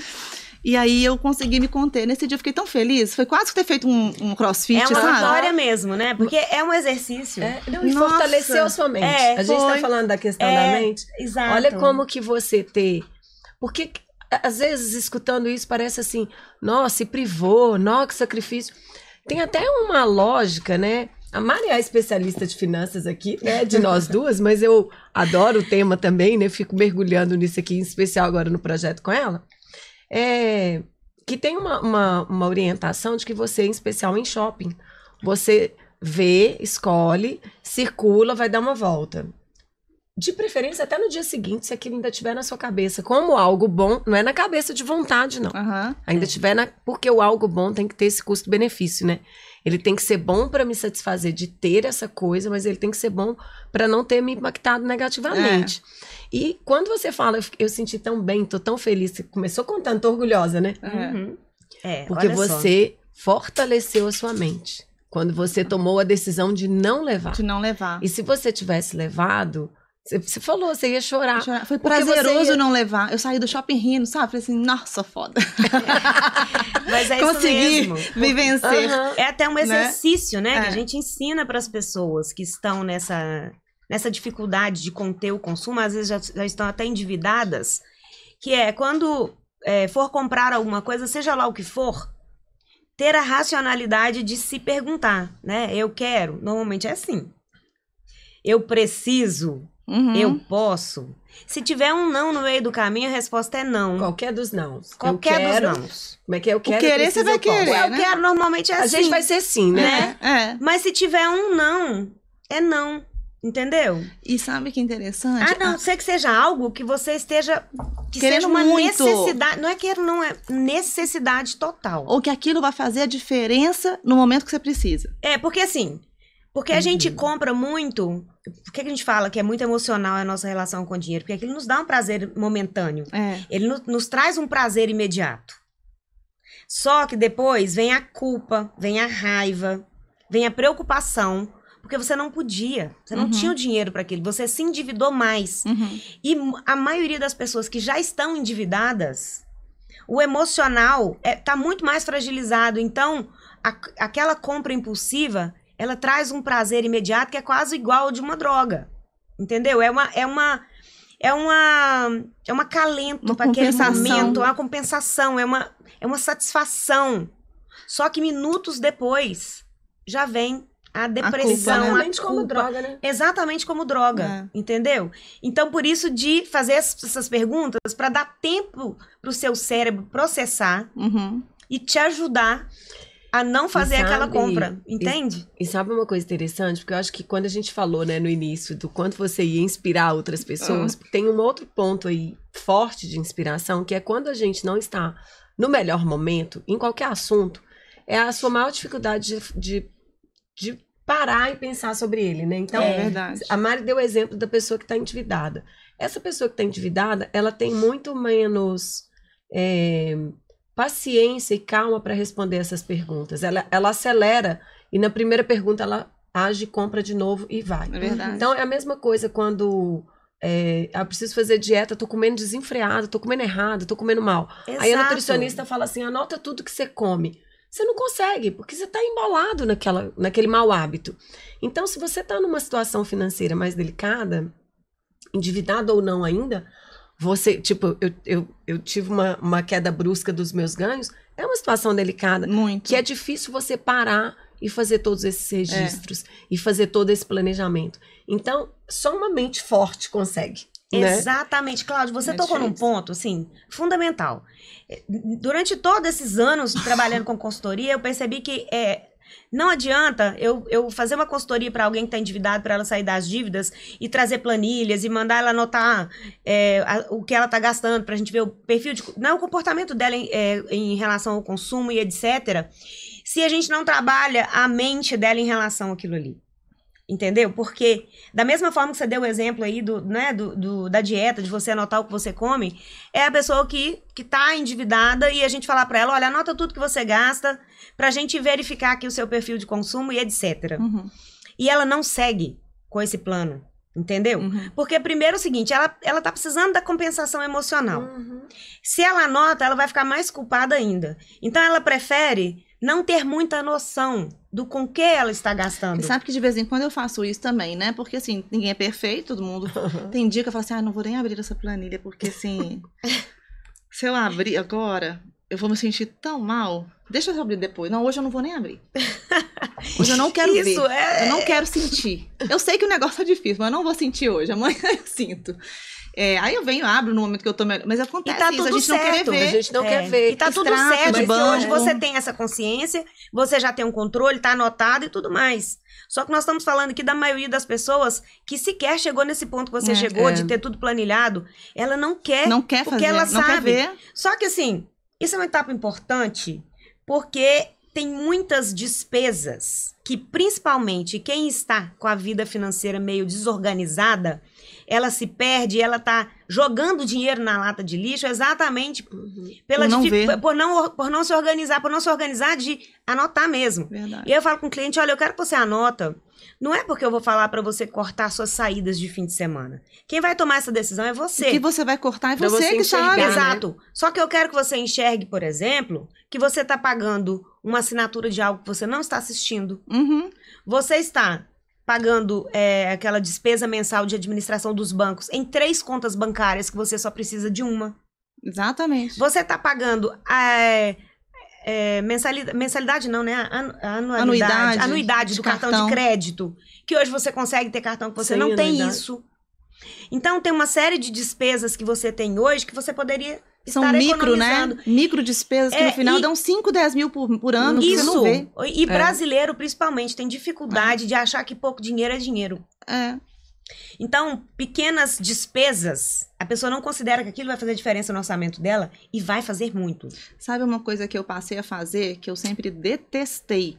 E aí eu consegui me conter. Nesse dia eu fiquei tão feliz. Foi quase que ter feito um crossfit, sabe? É uma vitória mesmo, né? Porque é um exercício. E fortaleceu a sua mente. A gente tá falando da questão da mente. Exato. Olha como que você ter... Porque, às vezes, escutando isso, parece assim, nossa, se privou, nossa, que sacrifício. Tem até uma lógica, né? A Mari é a especialista de finanças aqui, né? De nós duas, mas eu adoro o tema também, né? Fico mergulhando nisso aqui, em especial agora no projeto com ela. Que tem uma orientação de que você, em especial em shopping, você vê, escolhe, circula, vai dar uma volta. De preferência até no dia seguinte, se aquilo ainda estiver na sua cabeça, como algo bom, não é na cabeça de vontade, não. Ainda tiver porque o algo bom tem que ter esse custo-benefício, né? Ele tem que ser bom para me satisfazer de ter essa coisa, mas ele tem que ser bom para não ter me impactado negativamente. E quando você fala, eu senti tão bem, tô tão feliz, você começou contando, tô orgulhosa, né? Porque você fortaleceu a sua mente. Quando você tomou a decisão de não levar. E se você tivesse levado, você falou, você ia chorar. Foi prazeroso não levar. Eu saí do shopping rindo, sabe? Falei assim, nossa, foda. Mas é isso mesmo. Consegui me vencer. É até um exercício, né? Que a gente ensina para as pessoas que estão nessa dificuldade de conter o consumo, às vezes já estão até endividadas, que é quando for comprar alguma coisa, seja lá o que for, ter a racionalidade de se perguntar, né? Eu quero, normalmente é assim. Eu preciso, eu posso. Se tiver um não no meio do caminho, a resposta é não. Qualquer dos nãos. Qualquer dos nãos. Como é que eu quero? O querer você vai querer, né? Eu quero, normalmente é assim. A gente vai ser sim, né? Mas se tiver um não, é não. Entendeu? E sabe que interessante? A não ser que seja algo que você esteja... Que querendo seja uma muito. necessidade. Não é que não é necessidade total. Ou que aquilo vai fazer a diferença no momento que você precisa. Porque assim, Porque a gente compra muito... Por que a gente fala que é muito emocional a nossa relação com o dinheiro? Porque aquilo nos dá um prazer momentâneo. Ele nos traz um prazer imediato. Só que depois vem a culpa, vem a raiva, vem a preocupação, porque você não podia, você não tinha o dinheiro para aquilo, você se endividou mais. E a maioria das pessoas que já estão endividadas, o emocional tá muito mais fragilizado. Então, aquela compra impulsiva, ela traz um prazer imediato que é quase igual ao de uma droga, entendeu? É um acalento para aquele momento, é uma compensação, é uma satisfação. Só que minutos depois já vem a depressão, exatamente como droga, né? Exatamente como droga, entendeu? Então, por isso de fazer essas perguntas para dar tempo para o seu cérebro processar e te ajudar a não fazer aquela compra, entende? E sabe uma coisa interessante? Porque eu acho que quando a gente falou, né, no início, do quanto você ia inspirar outras pessoas, tem um outro ponto aí forte de inspiração, que é quando a gente não está no melhor momento, em qualquer assunto, é a sua maior dificuldade de parar e pensar sobre ele, né? Então, verdade. A Mari deu o exemplo da pessoa que está endividada. Essa pessoa que está endividada, ela tem muito menos paciência e calma para responder essas perguntas. Ela acelera e na primeira pergunta ela age, compra de novo e vai. É verdade. Então, é a mesma coisa quando... eu preciso fazer dieta, tô comendo desenfreado, tô comendo errado, tô comendo mal. Exato. Aí a nutricionista fala assim, anota tudo que você come. Você não consegue, porque você tá embolado naquele mau hábito. Então, se você tá numa situação financeira mais delicada, endividado ou não ainda, você, tipo, eu tive uma queda brusca dos meus ganhos, é uma situação delicada. Muito. Que é difícil você parar e fazer todos esses registros e fazer todo esse planejamento. Então, só uma mente forte consegue. Né? Exatamente, Cláudio, você tocou num ponto, assim, fundamental. Durante todos esses anos trabalhando com consultoria, eu percebi que não adianta eu fazer uma consultoria para alguém que está endividado, para ela sair das dívidas e trazer planilhas e mandar ela anotar o que ela está gastando, para a gente ver o perfil o comportamento dela em relação ao consumo e etc. Se a gente não trabalha a mente dela em relação àquilo ali. Entendeu? Porque, da mesma forma que você deu o exemplo aí da dieta, de você anotar o que você come, é a pessoa que tá endividada e a gente falar pra ela, olha, anota tudo que você gasta pra gente verificar aqui o seu perfil de consumo e etc. E ela não segue com esse plano, entendeu? Porque, primeiro, é o seguinte, ela tá precisando da compensação emocional. Se ela anota, ela vai ficar mais culpada ainda. Então, ela prefere não ter muita noção do com que ela está gastando. Você sabe que de vez em quando eu faço isso também, né? Porque, assim, ninguém é perfeito, todo mundo... Tem dia que eu falo assim, não vou nem abrir essa planilha, porque, assim... se eu abrir agora, eu vou me sentir tão mal. Deixa eu abrir depois. Não, hoje eu não vou nem abrir. Hoje eu não quero ver. Eu não quero sentir. Eu sei que o negócio é difícil, mas eu não vou sentir hoje. Amanhã eu sinto. Aí eu venho, abro no momento que eu tô melhor. Mas acontece tá isso, tudo a gente não quer ver. A gente não quer ver. E tá tudo certo, porque hoje você tem essa consciência, você já tem um controle, tá anotado e tudo mais. Só que nós estamos falando aqui da maioria das pessoas que sequer chegou nesse ponto que você chegou, de ter tudo planilhado. Ela não quer. Não quer porque fazer, ela não sabe. quer ver. Só que assim, isso é uma etapa importante, porque tem muitas despesas que, principalmente, quem está com a vida financeira meio desorganizada, ela se perde, ela tá jogando dinheiro na lata de lixo exatamente por não se organizar de anotar mesmo. Verdade. E eu falo com o cliente, olha, eu quero que você anota. Não é porque eu vou falar para você cortar suas saídas de fim de semana. Quem vai tomar essa decisão é você. O que você vai cortar é Pra você que sabe. enxergar, Exato. Né? Só que eu quero que você enxergue, por exemplo, que você está pagando uma assinatura de algo que você não está assistindo. Você está pagando aquela despesa mensal de administração dos bancos em 3 contas bancárias que você só precisa de uma. Exatamente. Você está pagando mensalidade não, né? Anuidade do cartão de crédito, que hoje você consegue ter cartão que você não tem isso. Então, tem uma série de despesas que você tem hoje que você poderia São estar micro, economizando. né? Micro despesas que no final dão 5, 10 mil por ano. Que você não vê. E brasileiro, principalmente, tem dificuldade de achar que pouco dinheiro é dinheiro. Então, pequenas despesas, a pessoa não considera que aquilo vai fazer diferença no orçamento dela e vai fazer muito. Sabe uma coisa que eu passei a fazer, que eu sempre detestei,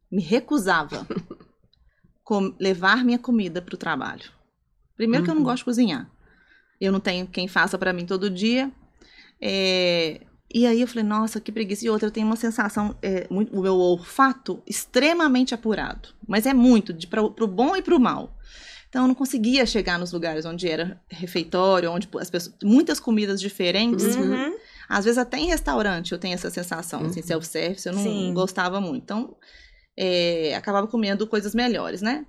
me recusava? levar minha comida para o trabalho. Primeiro que eu não gosto de cozinhar. Eu não tenho quem faça para mim todo dia. E aí eu falei, nossa, que preguiça. E outra, eu tenho uma sensação, o meu olfato extremamente apurado. Mas é muito, pro bom e pro mal. Então eu não conseguia chegar nos lugares onde era refeitório, onde as pessoas, muitas comidas diferentes. Uhum. Às vezes até em restaurante eu tenho essa sensação, assim, self-service, eu não gostava muito. Então, acabava comendo coisas melhores, né?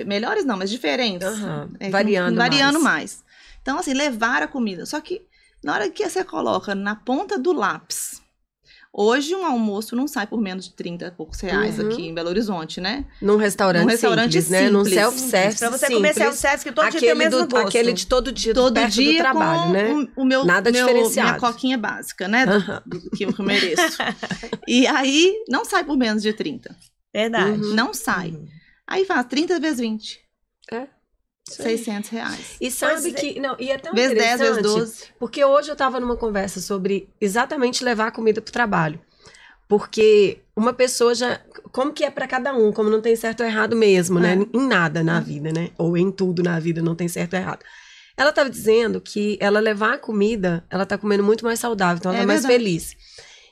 Melhores não, mas diferentes. Variando mais. Então, assim, levar a comida. Só que na hora que você coloca na ponta do lápis, hoje um almoço não sai por menos de 30 e poucos reais aqui em Belo Horizonte, né? Num restaurante simples, né? Num self-service. Pra você comer self-service, que todo dia tem o mesmo gosto. Aquele de todo dia do trabalho, né? Nada diferenciado. Minha coquinha básica, né? Que eu mereço. E aí, não sai por menos de 30. Verdade. Não sai. Aí faz 30 vezes 20. R$600. E sabe que... Não, e é tão vezes 10, interessante, vezes 12. porque hoje eu estava numa conversa sobre exatamente levar a comida para o trabalho. Porque uma pessoa já... Como que é para cada um, como não tem certo ou errado mesmo, né? Em nada na vida, né? Ou em tudo na vida não tem certo ou errado. Ela estava dizendo que ela levar a comida, ela está comendo muito mais saudável, então ela tá mais feliz.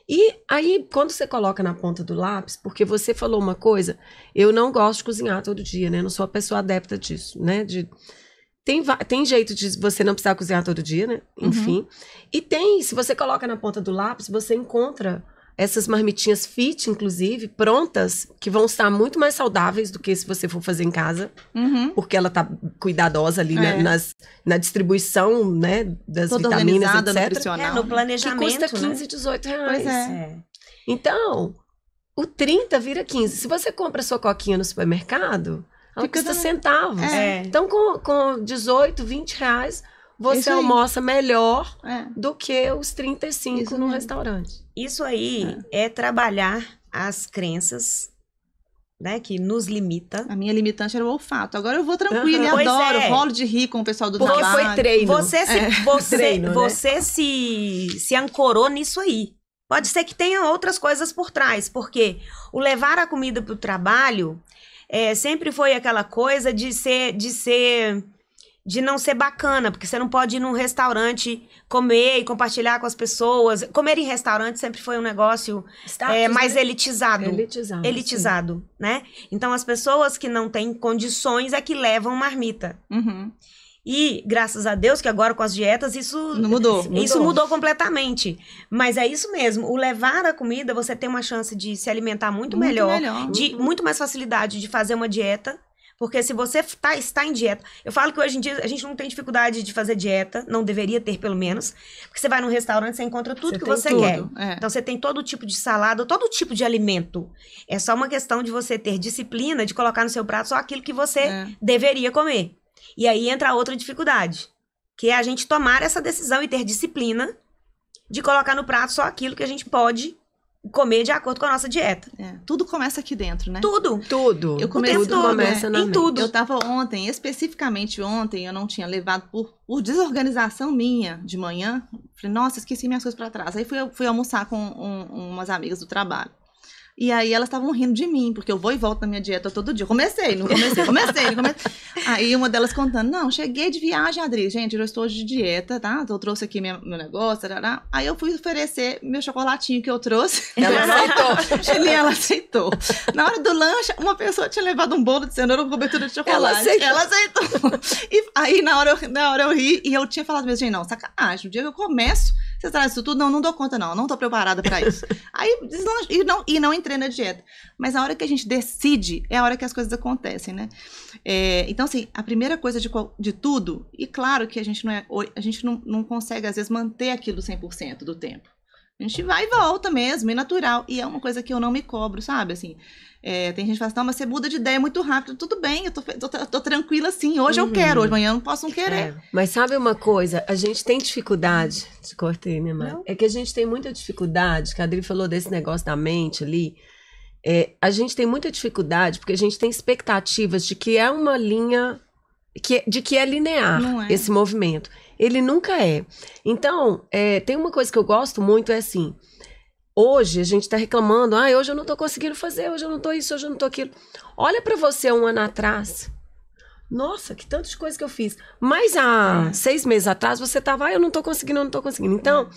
E aí, quando você coloca na ponta do lápis, porque você falou uma coisa, eu não gosto de cozinhar todo dia, né? Não sou a pessoa adepta disso, né? Tem jeito de você não precisar cozinhar todo dia, né? Enfim. E se você coloca na ponta do lápis, você encontra essas marmitinhas fit, inclusive, prontas, que vão estar muito mais saudáveis do que se você for fazer em casa, porque ela tá cuidadosa ali na distribuição, né, das toda vitaminas, etc. Nutricional. No planejamento, que custa 15, 18 reais. Pois Então, o 30 vira 15. Se você compra sua coquinha no supermercado, ela custa centavos. Então, com 18, 20 reais, você almoça melhor do que os 35 no restaurante. Isso aí é trabalhar as crenças, né, que nos limita. A minha limitante era o olfato. Agora eu vou tranquila e adoro, rolo de rir com o pessoal do Porque trabalho. foi treino. Você se ancorou nisso aí. Pode ser que tenha outras coisas por trás, porque o levar a comida para o trabalho sempre foi aquela coisa de não ser bacana, porque você não pode ir num restaurante comer e compartilhar com as pessoas. Comer em restaurante sempre foi um negócio mais elitizado. Elitizado, né? Então, as pessoas que não têm condições é que levam marmita. E, graças a Deus, que agora com as dietas, isso mudou completamente. Mas é isso mesmo. O levar a comida, você tem uma chance de se alimentar muito melhor. Muito mais facilidade de fazer uma dieta. Porque se você está em dieta... Eu falo que hoje em dia a gente não tem dificuldade de fazer dieta. Não deveria ter, pelo menos. Porque você vai num restaurante, você encontra tudo que você quer. Então, você tem todo tipo de salada, todo tipo de alimento. É só uma questão de você ter disciplina de colocar no seu prato só aquilo que você deveria comer. E aí entra outra dificuldade. Que é a gente tomar essa decisão e ter disciplina de colocar no prato só aquilo que a gente pode comer de acordo com a nossa dieta. Tudo começa aqui dentro, né? Tudo. Eu comecei começa em tudo. Eu tava especificamente ontem, eu não tinha levado por desorganização minha de manhã. Falei, nossa, esqueci minhas coisas pra trás. Aí fui almoçar com umas amigas do trabalho. E aí elas estavam rindo de mim, porque eu vou e volto na minha dieta todo dia. Comecei. Aí uma delas contando, não, cheguei de viagem, Adri. Gente, eu já estou hoje de dieta, tá? Eu trouxe aqui meu negócio, tarará. Aí eu fui oferecer meu chocolatinho que eu trouxe. Ela aceitou. Na hora do lanche, uma pessoa tinha levado um bolo de cenoura com cobertura de chocolate. Ela aceitou. E aí na hora eu ri, e eu tinha falado mesmo, gente, não, sacanagem. No dia que eu começo, você traz isso tudo? Não dou conta, não tô preparada pra isso. Aí, não entrei na dieta. Mas a hora que a gente decide, é a hora que as coisas acontecem, né? Então, assim, a primeira coisa de tudo, e claro que a gente não consegue, às vezes, manter aquilo 100% do tempo. A gente vai e volta mesmo, é natural. E é uma coisa que eu não me cobro, sabe? Assim, tem gente que fala assim, não, mas você muda de ideia muito rápido. Tudo bem, eu tô tranquila assim. Hoje eu quero, hoje amanhã eu não posso não querer. Mas sabe uma coisa? A gente tem dificuldade... Te cortei, né, Mari? É que a gente tem muita dificuldade, que a Adri falou desse negócio da mente ali. A gente tem muita dificuldade porque a gente tem expectativas de que é uma linha... de que é linear esse movimento. Ele nunca é. Então, tem uma coisa que eu gosto muito, é assim... Hoje a gente tá reclamando, hoje eu não tô conseguindo fazer, hoje eu não tô isso, hoje eu não tô aquilo. Olha pra você 1 ano atrás. Nossa, que tantas coisas que eu fiz. Mas há 6 meses atrás você tava, eu não tô conseguindo, eu não tô conseguindo. Então,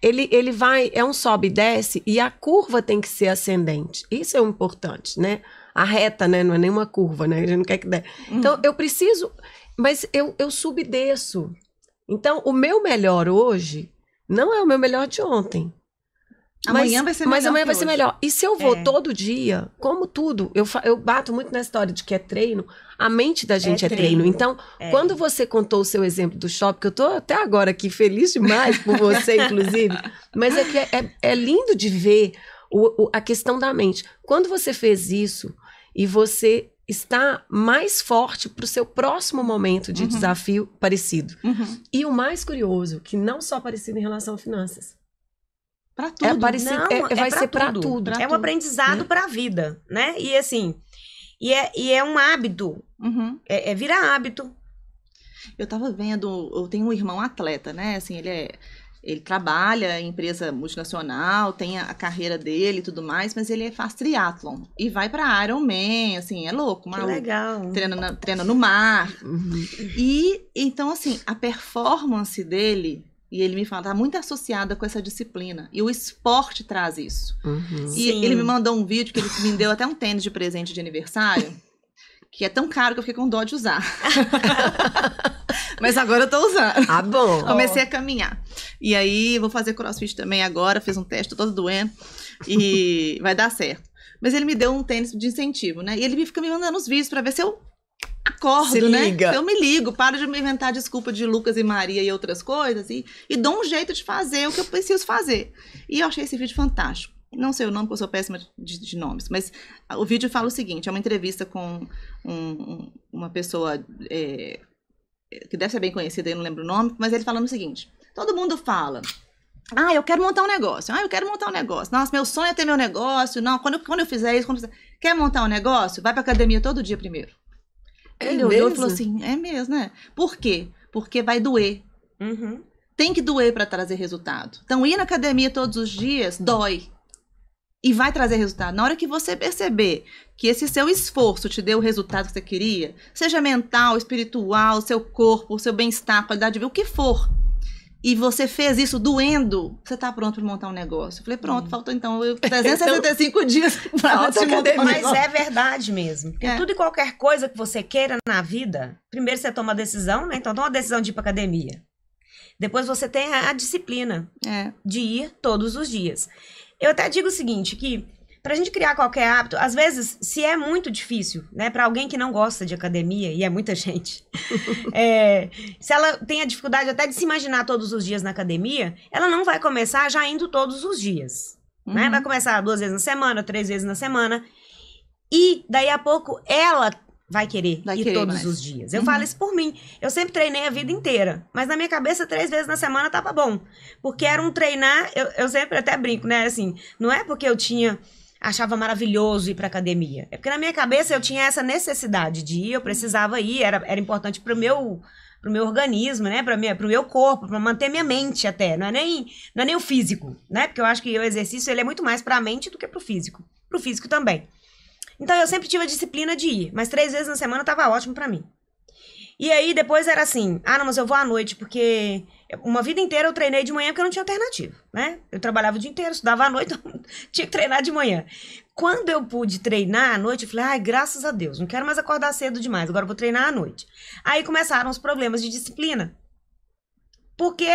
ele vai, é um sobe e desce, e a curva tem que ser ascendente. Isso é o importante, né? A reta, né? Não é nenhuma curva, né? A gente não quer que dê. Então, eu preciso, mas eu subo e desço. Então, o meu melhor hoje não é o meu melhor de ontem. Amanhã vai ser melhor. Mas amanhã vai ser melhor. E se eu vou todo dia, como tudo, eu bato muito na história de que é treino, a mente da gente é treino. Então, quando você contou o seu exemplo do shopping, que eu tô até agora aqui feliz demais por você, inclusive, mas é que é lindo de ver a questão da mente. Quando você fez isso e você está mais forte para o seu próximo momento de desafio parecido. E o mais curioso, que não só parecido em relação a finanças. Para tudo. É parecido, vai ser para tudo. É um aprendizado para a vida, né? E assim, e é um hábito. É virar hábito. Eu tava vendo, eu tenho um irmão atleta, né? Assim, ele trabalha em empresa multinacional, tem a carreira dele e tudo mais, mas ele faz triatlon e vai pra Ironman, assim, é louco, maluco. Que legal. Treina no mar. E, então, assim, a performance dele, e ele me fala, tá muito associada com essa disciplina. E o esporte traz isso. E ele me mandou um vídeo que ele me deu até um tênis de presente de aniversário, que é tão caro que eu fiquei com dó de usar. Mas agora eu tô usando. Ah, bom. Comecei a caminhar. E aí, vou fazer crossfit também agora. Fiz um teste, tô todo doendo. E vai dar certo. Mas ele me deu um tênis de incentivo, né? E ele fica me mandando os vídeos pra ver se eu acordo, se né? liga. Se eu me ligo, paro de me inventar desculpa de Lucas e Maria e outras coisas. E dou um jeito de fazer o que eu preciso fazer. E eu achei esse vídeo fantástico. Não sei o nome, porque eu sou péssima de nomes, mas o vídeo fala o seguinte, é uma entrevista com uma pessoa que deve ser bem conhecida, eu não lembro o nome, mas ele falando o seguinte, todo mundo fala, eu quero montar um negócio, eu quero montar um negócio, nossa, meu sonho é ter meu negócio, não, quando eu fizer isso, quer montar um negócio? Vai pra academia todo dia primeiro. Ele olhou e falou assim, é mesmo, né? Por quê? Porque vai doer. Tem que doer pra trazer resultado. Então, ir na academia todos os dias, dói. E vai trazer resultado. Na hora que você perceber que esse seu esforço te deu o resultado que você queria, seja mental, espiritual, seu corpo, seu bem-estar, qualidade de vida, o que for, e você fez isso doendo, você tá pronto para montar um negócio. Eu falei, pronto, faltou então 365 dias para academia. Mas é verdade mesmo. Porque tudo e qualquer coisa que você queira na vida, primeiro você toma a decisão, né? Então toma a decisão de ir para academia. Depois você tem a disciplina de ir todos os dias. Eu até digo o seguinte, que pra gente criar qualquer hábito, às vezes, se é muito difícil, né, pra alguém que não gosta de academia, e é muita gente, se ela tem a dificuldade até de se imaginar todos os dias na academia, ela não vai começar já indo todos os dias, né? Vai começar 2 vezes na semana, 3 vezes na semana, e daí a pouco ela vai querer ir todos os dias. Eu falo isso por mim. Eu sempre treinei a vida inteira. Mas na minha cabeça, 3 vezes na semana tava bom. Porque era um treinar... Eu sempre até brinco, né? Assim, não é porque eu achava maravilhoso ir pra academia. É porque na minha cabeça eu tinha essa necessidade de ir. Eu precisava ir. Era importante pro meu organismo, né? Pro meu corpo. Pra manter minha mente até. Não é nem o físico, né? Porque eu acho que o exercício ele é muito mais pra mente do que pro físico. Pro físico também. Então, eu sempre tive a disciplina de ir. Mas 3 vezes na semana tava ótimo pra mim. E aí, depois era assim... não, mas eu vou à noite, porque... Uma vida inteira eu treinei de manhã porque eu não tinha alternativa, né? Eu trabalhava o dia inteiro, estudava à noite, então tinha que treinar de manhã. Quando eu pude treinar à noite, eu falei... graças a Deus, não quero mais acordar cedo demais. Agora eu vou treinar à noite. Aí começaram os problemas de disciplina. Porque,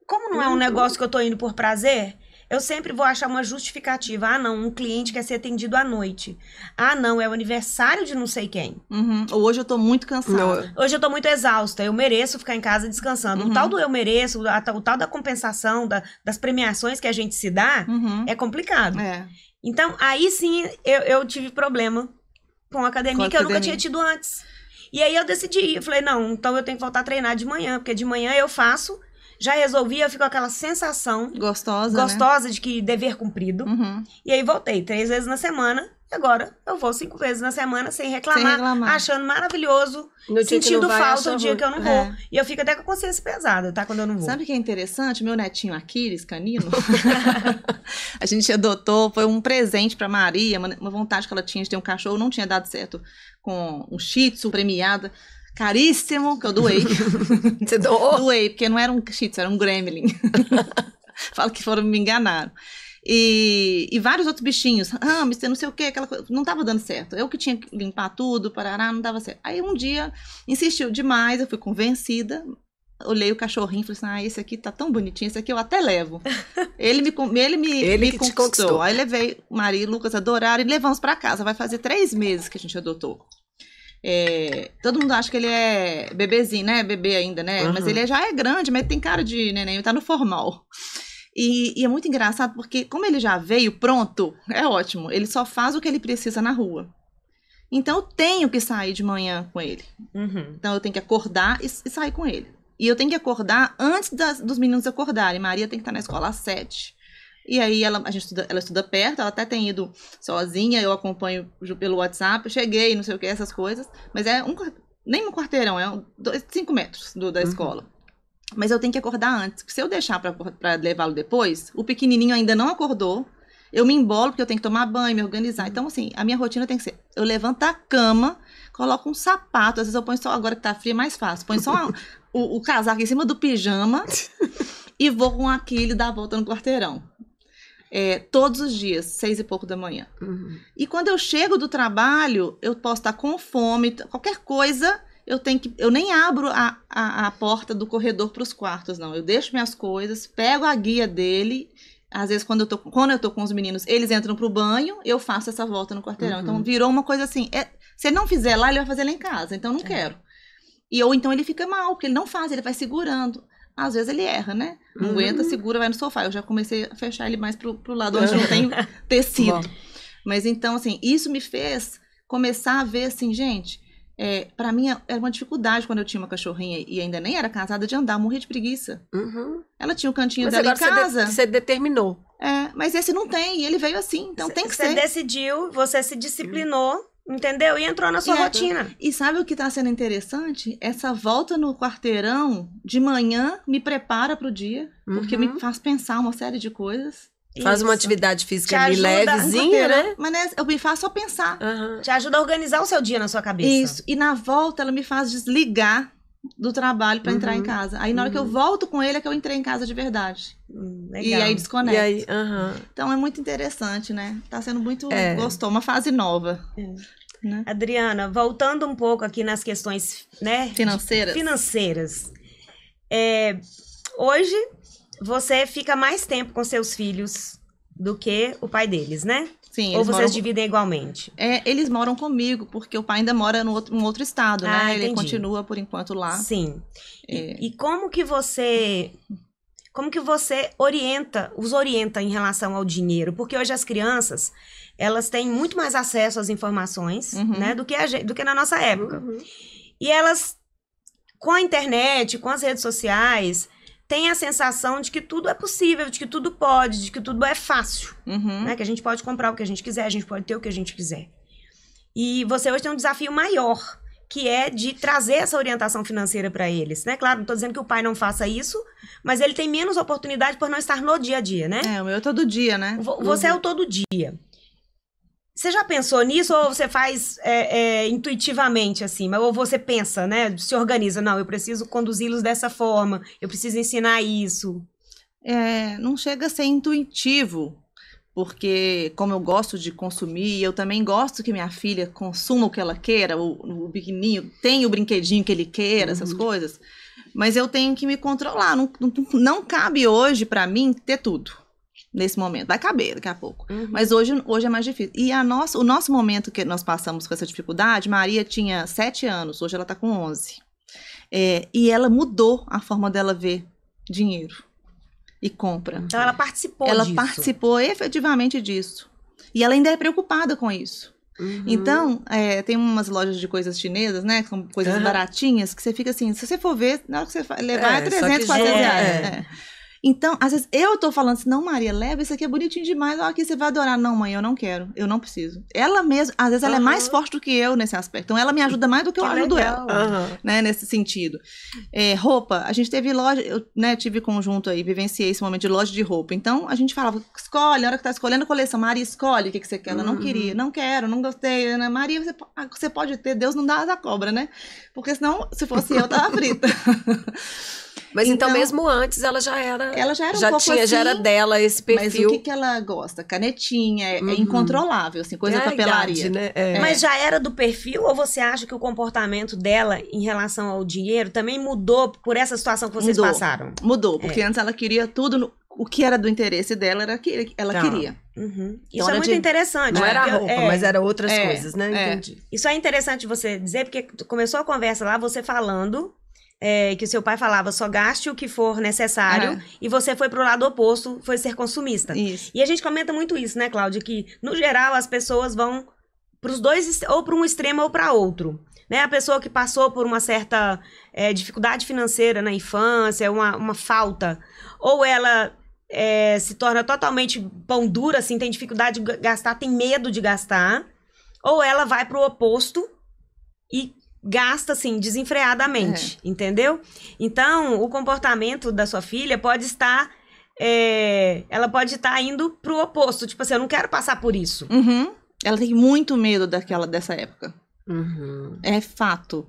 como não é um negócio que eu tô indo por prazer... Eu sempre vou achar uma justificativa. Não, um cliente quer ser atendido à noite. Não, é o aniversário de não sei quem. Ou hoje eu tô muito cansada. Hoje eu tô muito exausta. Eu mereço ficar em casa descansando. O tal do eu mereço, o tal da compensação, das premiações que a gente se dá, é complicado. Então, aí sim, eu tive problema com a academia que eu nunca tinha tido antes. E aí eu decidi. Eu falei, não, então eu tenho que voltar a treinar de manhã. Porque de manhã eu faço... Já resolvi, eu fico com aquela sensação gostosa de que dever cumprido. E aí voltei 3 vezes na semana, E agora eu vou 5 vezes na semana sem reclamar. Achando maravilhoso, sentindo falta o dia que eu não vou. E eu fico até com a consciência pesada, tá? Quando eu não vou. Sabe o que é interessante? Meu netinho Aquiles, canino, a gente adotou, foi um presente pra Maria, uma vontade que ela tinha de ter um cachorro, não tinha dado certo com um Shih Tzu premiado, caríssimo, que eu doei. Você doou? Doei, porque não era um Shih Tzu, era um Gremlin. Falo que foram me enganaram. E vários outros bichinhos, hamster, não sei o que, aquela coisa, não tava dando certo. Eu que tinha que limpar tudo, parará, não dava certo. Aí um dia, insistiu demais, eu fui convencida, olhei o cachorrinho e falei assim, esse aqui tá tão bonitinho, esse aqui eu até levo. Ele me conquistou. Aí levei Maria e Lucas, adoraram, e levamos pra casa. Vai fazer 3 meses que a gente adotou. Todo mundo acha que ele é bebezinho, né? Bebê ainda, né? Mas ele já é grande, mas tem cara de neném, tá no formal. E é muito engraçado porque, como ele já veio pronto, é ótimo. Ele só faz o que ele precisa na rua. Então, eu tenho que sair de manhã com ele. Então, eu tenho que acordar e sair com ele. E eu tenho que acordar antes dos meninos acordarem. Maria tem que estar na escola às 7. E aí, ela estuda perto, ela até tem ido sozinha, eu acompanho pelo WhatsApp. Cheguei, não sei o que, essas coisas. Mas nem um quarteirão, 5 metros da escola. Mas eu tenho que acordar antes. Se eu deixar pra levá-lo depois, o pequenininho ainda não acordou, eu me embolo porque eu tenho que tomar banho, me organizar. Então, assim, a minha rotina tem que ser, eu levanto da cama, coloco um sapato, às vezes eu ponho só, agora que tá frio é mais fácil, ponho só o casaco em cima do pijama e vou com aquele dar a volta no quarteirão. Todos os dias, 6 e pouco da manhã. E quando eu chego do trabalho, eu posso estar com fome, qualquer coisa... Eu nem abro a porta do corredor para os quartos, não. Eu deixo minhas coisas, pego a guia dele. Às vezes, quando eu tô com os meninos, eles entram pro banho, eu faço essa volta no quarteirão. Então, virou uma coisa assim. Se ele não fizer lá, ele vai fazer lá em casa. Então, não quero. Ou então ele fica mal, porque ele não faz, ele vai segurando. Às vezes ele erra, né? Não aguenta, segura, vai no sofá. Eu já comecei a fechar ele mais pro lado onde não tem tecido. Mas então, assim, isso me fez começar a ver assim, gente... Pra mim, era uma dificuldade quando eu tinha uma cachorrinha e ainda nem era casada de andar, morria de preguiça. Ela tinha um cantinho dela em casa. Você determinou. Mas esse não tem, e ele veio assim, então tem que ser. Você decidiu, você se disciplinou, entendeu? E entrou na sua rotina. E sabe o que tá sendo interessante? Essa volta no quarteirão, de manhã, me prepara pro dia, porque me faz pensar uma série de coisas. Faz uma atividade física levezinha, né? Mas eu me faço só pensar. Te ajuda a organizar o seu dia na sua cabeça. Isso. E na volta, ela me faz desligar do trabalho pra entrar em casa. Aí, na hora que eu volto com ele, é que eu entrei em casa de verdade. Legal. E aí, desconecto. Então, é muito interessante, né? Tá sendo muito gostoso. Uma fase nova. Né? Adriana, voltando um pouco aqui nas questões, né? Financeiras. Hoje... Você fica mais tempo com seus filhos do que o pai deles, né? Sim. Ou vocês dividem igualmente? Eles moram comigo, porque o pai ainda mora num outro estado, né? Ele continua, por enquanto, lá. Sim. E como que você os orienta em relação ao dinheiro? Porque hoje as crianças, elas têm muito mais acesso às informações, né? Do que na nossa época. E elas, com a internet, com as redes sociais... tem a sensação de que tudo é possível, de que tudo pode, de que tudo é fácil. Né? Que a gente pode comprar o que a gente quiser, a gente pode ter o que a gente quiser. E você hoje tem um desafio maior, que é de trazer essa orientação financeira para eles. Né? Claro, não estou dizendo que o pai não faça isso, mas ele tem menos oportunidade por não estar no dia a dia, né? O meu é todo dia, né? Você é o todo dia. Você já pensou nisso ou você faz intuitivamente, assim? Ou você pensa, né? Se organiza. Não, eu preciso conduzi-los dessa forma. Eu preciso ensinar isso. Não chega a ser intuitivo. Porque como eu gosto de consumir, eu também gosto que minha filha consuma o que ela queira. O pequenininho tem o brinquedinho que ele queira, essas coisas. Mas eu tenho que me controlar. Não cabe hoje pra mim ter tudo. Nesse momento. Vai caber daqui a pouco. Mas hoje é mais difícil. E o nosso momento que nós passamos com essa dificuldade, Maria tinha 7 anos, hoje ela tá com 11. E ela mudou a forma dela ver dinheiro e compra. Então ela participou disso. Ela participou efetivamente disso. E ela ainda é preocupada com isso. Então, tem umas lojas de coisas chinesas, né? Com coisas baratinhas, que você fica assim, se você for ver, na hora que você levar é 300, 400 reais. Então, às vezes, eu tô falando assim, não, Maria, leva, isso aqui é bonitinho demais, ó, aqui você vai adorar. Não, mãe, eu não quero, eu não preciso. Ela mesma, às vezes, ela é mais forte do que eu nesse aspecto. Então, ela me ajuda mais do que eu ajudo ela, né, nesse sentido. Roupa, a gente teve loja, eu, né, tive conjunto aí, vivenciei esse momento de loja de roupa. Então, a gente falava, escolhe, a hora que tá escolhendo a coleção, Maria, escolhe o que você quer. Ela não queria, não quero, não gostei. Né? Maria, você pode ter, Deus não dá asa à cobra, né? Porque senão, se fosse eu, tava frita. Mas então mesmo antes ela já era um pouco assim, já era dela esse perfil. Mas o que ela gosta? Canetinha, é incontrolável, assim, coisa de papelaria. Idade, né? Mas já era do perfil ou você acha que o comportamento dela em relação ao dinheiro também mudou por essa situação que vocês passaram? Mudou, porque antes ela queria tudo, o que era do interesse dela era que ela queria. Isso é muito interessante. Não era roupa, mas era outras coisas, né? Entendi. Isso é interessante você dizer, porque começou a conversa lá, você falando... que o seu pai falava, só gaste o que for necessário, e você foi pro lado oposto, foi ser consumista. Isso. E a gente comenta muito isso, né, Cláudia, que, no geral, as pessoas vão pros dois, ou para um extremo ou para outro. Né? A pessoa que passou por uma certa dificuldade financeira na infância, uma falta, ou ela se torna totalmente pão dura, assim, tem dificuldade de gastar, tem medo de gastar, ou ela vai pro oposto e gasta, assim, desenfreadamente, entendeu? Então, o comportamento da sua filha pode estar... ela pode estar indo pro oposto. Tipo assim, eu não quero passar por isso. Ela tem muito medo dessa época. É fato.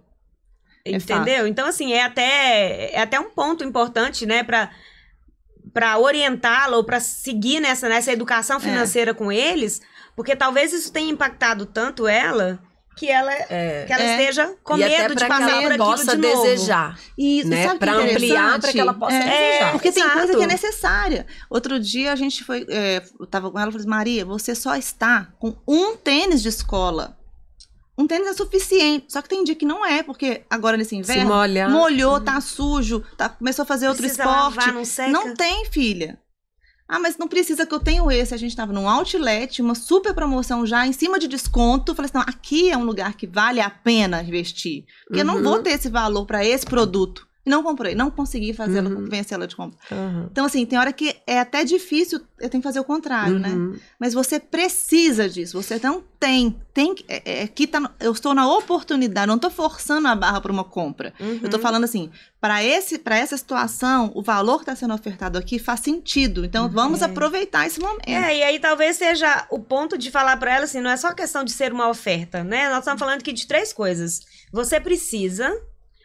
Entendeu? Fato. Então, assim, é até um ponto importante, né, pra orientá-la ou pra seguir nessa educação financeira com eles, porque talvez isso tenha impactado tanto ela... que ela esteja com medo de passar por aquilo de novo. Desejar. Isso, né? sabe pra ampliar, para que ela possa desejar. Porque tem coisa que é necessária. Outro dia a gente foi, eu tava com ela e falei, Maria, você só está com um tênis de escola. Um tênis é suficiente. Só que tem dia que não é, porque agora nesse inverno, molhou, tá sujo, começou a fazer outro esporte. Lavar, não seca. Não tem, filha. Ah, mas não precisa que eu tenha esse. A gente tava num outlet, uma super promoção já, em cima de desconto. Falei assim, não, aqui é um lugar que vale a pena investir. Porque eu não vou ter esse valor para esse produto. E não comprei, não consegui convencer ela de compra. Então, assim, tem hora que é até difícil, eu tenho que fazer o contrário, né? Mas você precisa disso, você não tem aqui eu estou na oportunidade, não estou forçando a barra para uma compra. Eu estou falando assim, para essa situação, o valor que está sendo ofertado aqui faz sentido. Então, vamos aproveitar esse momento. E aí talvez seja o ponto de falar para ela assim, não é só questão de ser uma oferta, né? Nós estamos falando aqui de 3 coisas. Você precisa...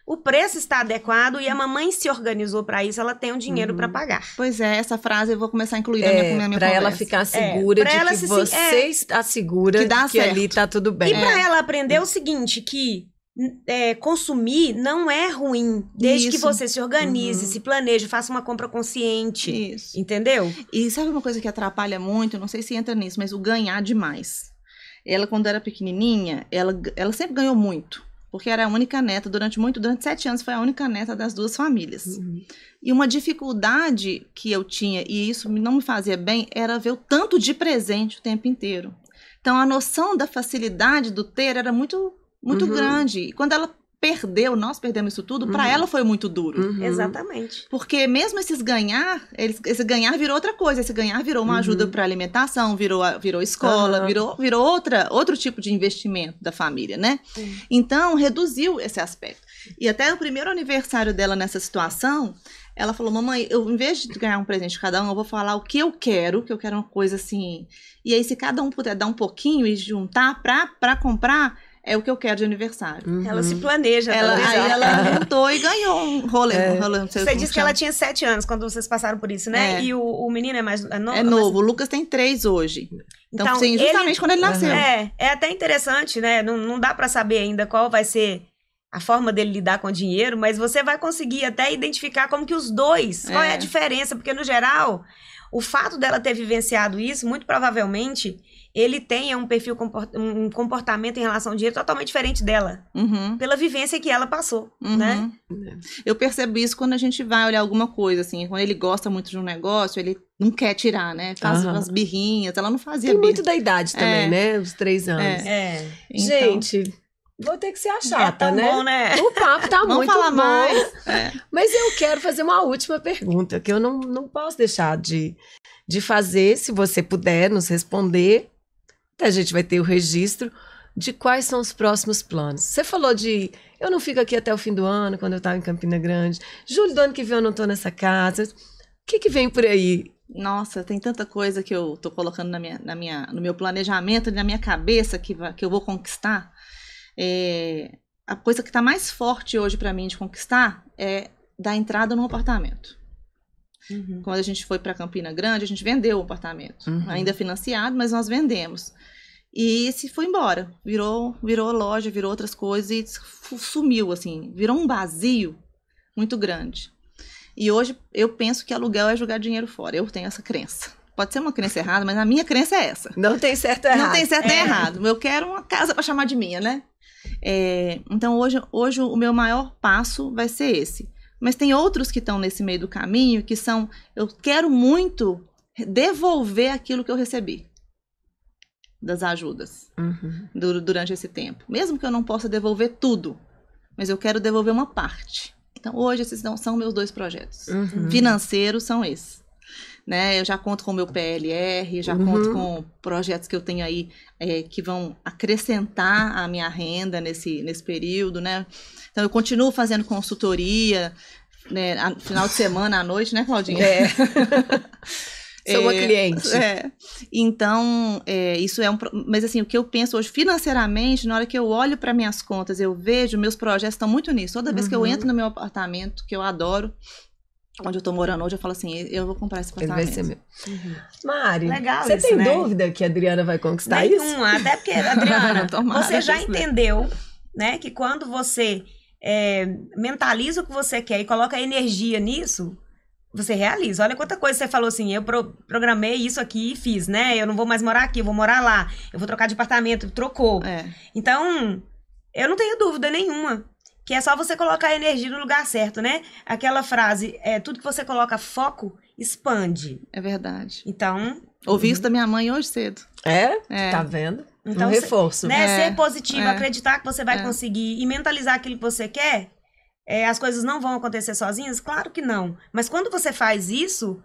O preço está adequado e a mamãe se organizou para isso, ela tem o dinheiro para pagar. Pois é, essa frase eu vou começar a incluir na minha conversa. Para ela ficar segura de que você está segura que ali está tudo bem. E para ela aprender o seguinte, que consumir não é ruim, desde que você se organize, se planeje, faça uma compra consciente. Isso. Entendeu? E sabe uma coisa que atrapalha muito, não sei se entra nisso, mas o ganhar demais. Ela, quando era pequenininha, ela sempre ganhou muito. Porque era a única neta, durante 7 anos foi a única neta das 2 famílias. E uma dificuldade que eu tinha, e isso não me fazia bem, era ver o tanto de presente o tempo inteiro. Então, a noção da facilidade do ter era muito, muito grande. E quando ela nós perdemos isso tudo, para ela foi muito duro. Exatamente. Porque mesmo esse ganhar virou outra coisa. Esse ganhar virou uma ajuda para alimentação, virou escola, virou outro tipo de investimento da família, né? Então, reduziu esse aspecto. E até o primeiro aniversário dela nessa situação, ela falou, mamãe, em vez de ganhar um presente de cada um, eu vou falar o que eu quero uma coisa assim. E aí, se cada um puder dar um pouquinho e juntar para comprar, é o que eu quero de aniversário. Ela se planeja. Aí ela juntou e ganhou um rolê. Você disse que ela tinha 7 anos quando vocês passaram por isso, né? E o menino é mais novo? É novo. O Lucas tem 3 hoje. Então sim, justamente quando ele nasceu. É até interessante, né? Não dá pra saber ainda qual vai ser a forma dele lidar com o dinheiro, mas você vai conseguir até identificar como que os dois, qual é a diferença, porque no geral, o fato dela ter vivenciado isso, muito provavelmente, ele tenha um perfil, um comportamento em relação ao dinheiro totalmente diferente dela, pela vivência que ela passou, né? Eu percebo isso quando a gente vai olhar alguma coisa, assim, quando ele gosta muito de um negócio, ele não quer tirar, né? Faz umas birrinhas, ela não fazia birra. Tem muito da idade também, né? Os 3 anos. Então, gente... vou ter que ser a chata, tão né? bom, né? O papo tá Vamos muito falar bom. mais. Mas eu quero fazer uma última pergunta, que eu não posso deixar de fazer, se você puder nos responder. A gente vai ter o registro de quais são os próximos planos. Você falou de, eu não fico aqui até o fim do ano, quando eu estava em Campina Grande. Julho do ano que vem eu não estou nessa casa. O que vem por aí? Nossa, tem tanta coisa que eu tô colocando no meu planejamento, na minha cabeça, que eu vou conquistar. A coisa que está mais forte hoje para mim de conquistar é dar entrada num apartamento. Uhum. Quando a gente foi para Campina Grande, a gente vendeu o apartamento. Ainda financiado, mas nós vendemos. E se foi embora. Virou loja, virou outras coisas e sumiu, assim. Virou um vazio muito grande. E hoje eu penso que aluguel é jogar dinheiro fora. Eu tenho essa crença. Pode ser uma crença errada, mas a minha crença é essa. Não tem certo ou errado. Não tem certo nem errado. Eu quero uma casa para chamar de minha, né? Então hoje o meu maior passo vai ser esse. Mas tem outros que estão nesse meio do caminho, que são, eu quero muito devolver aquilo que eu recebi das ajudas durante esse tempo. Mesmo que eu não possa devolver tudo, mas eu quero devolver uma parte. Então, hoje, esses são meus 2 projetos. Financeiros são esses. Né? Eu já conto com o meu PLR, já conto com projetos que eu tenho aí que vão acrescentar a minha renda nesse período, né? Então, eu continuo fazendo consultoria, né? Final de semana, à noite, né, Claudinha? Sou uma cliente. Então, isso é mas assim, o que eu penso hoje financeiramente, na hora que eu olho para minhas contas, eu vejo, meus projetos estão muito nisso. Toda vez que eu entro no meu apartamento, que eu adoro, onde eu tô morando hoje, eu falo assim, eu vou comprar esse apartamento. Ele vai ser meu. Mari, legal você isso, tem né? dúvida que a Adriana vai conquistar isso? Nenhuma, até porque, Adriana, Tomara, você já entendeu, né, que quando você mentaliza o que você quer e coloca energia nisso, você realiza. Olha quanta coisa você falou assim, eu programei isso aqui e fiz, né? Eu não vou mais morar aqui, eu vou morar lá. Eu vou trocar de apartamento, trocou. Então, eu não tenho dúvida nenhuma que é só você colocar a energia no lugar certo, né? Aquela frase, tudo que você coloca foco, expande. É verdade. Então... Ouvi isso da minha mãe hoje cedo. Tá vendo? Então, um reforço. Né? Ser positivo, acreditar que você vai conseguir e mentalizar aquilo que você quer... as coisas não vão acontecer sozinhas? Claro que não. Mas quando você faz isso,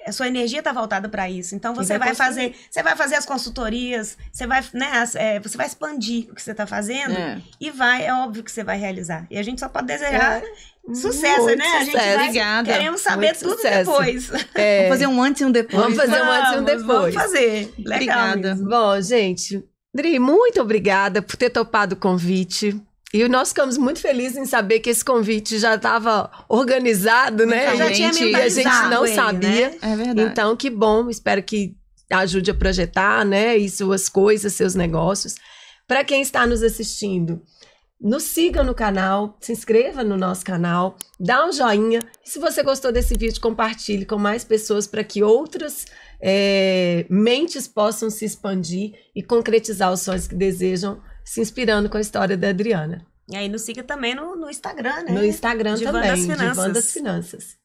a sua energia está voltada para isso. Então você vai fazer as consultorias, você vai, né, você vai expandir o que você está fazendo e é óbvio que você vai realizar. E a gente só pode desejar sucesso, muito né? A gente Obrigada. Queremos saber Muito tudo sucesso. depois. Vamos fazer um antes e um depois. Vamos fazer um antes e um depois. Vamos fazer. Legal. Obrigada. Mesmo. Bom, gente, Dri, muito obrigada por ter topado o convite. E nós ficamos muito felizes em saber que esse convite já estava organizado, né? Já tinha E a gente não ele, sabia. né? É verdade. Então, que bom. Espero que ajude a projetar, né? E suas coisas, seus negócios. Para quem está nos assistindo, nos siga no canal, se inscreva no nosso canal, dá um joinha. E se você gostou desse vídeo, compartilhe com mais pessoas para que outras mentes possam se expandir e concretizar os sonhos que desejam, se inspirando com a história da Adriana. E aí nos siga também no Instagram, né? No Instagram Divã também, das Finanças. Divã das Finanças.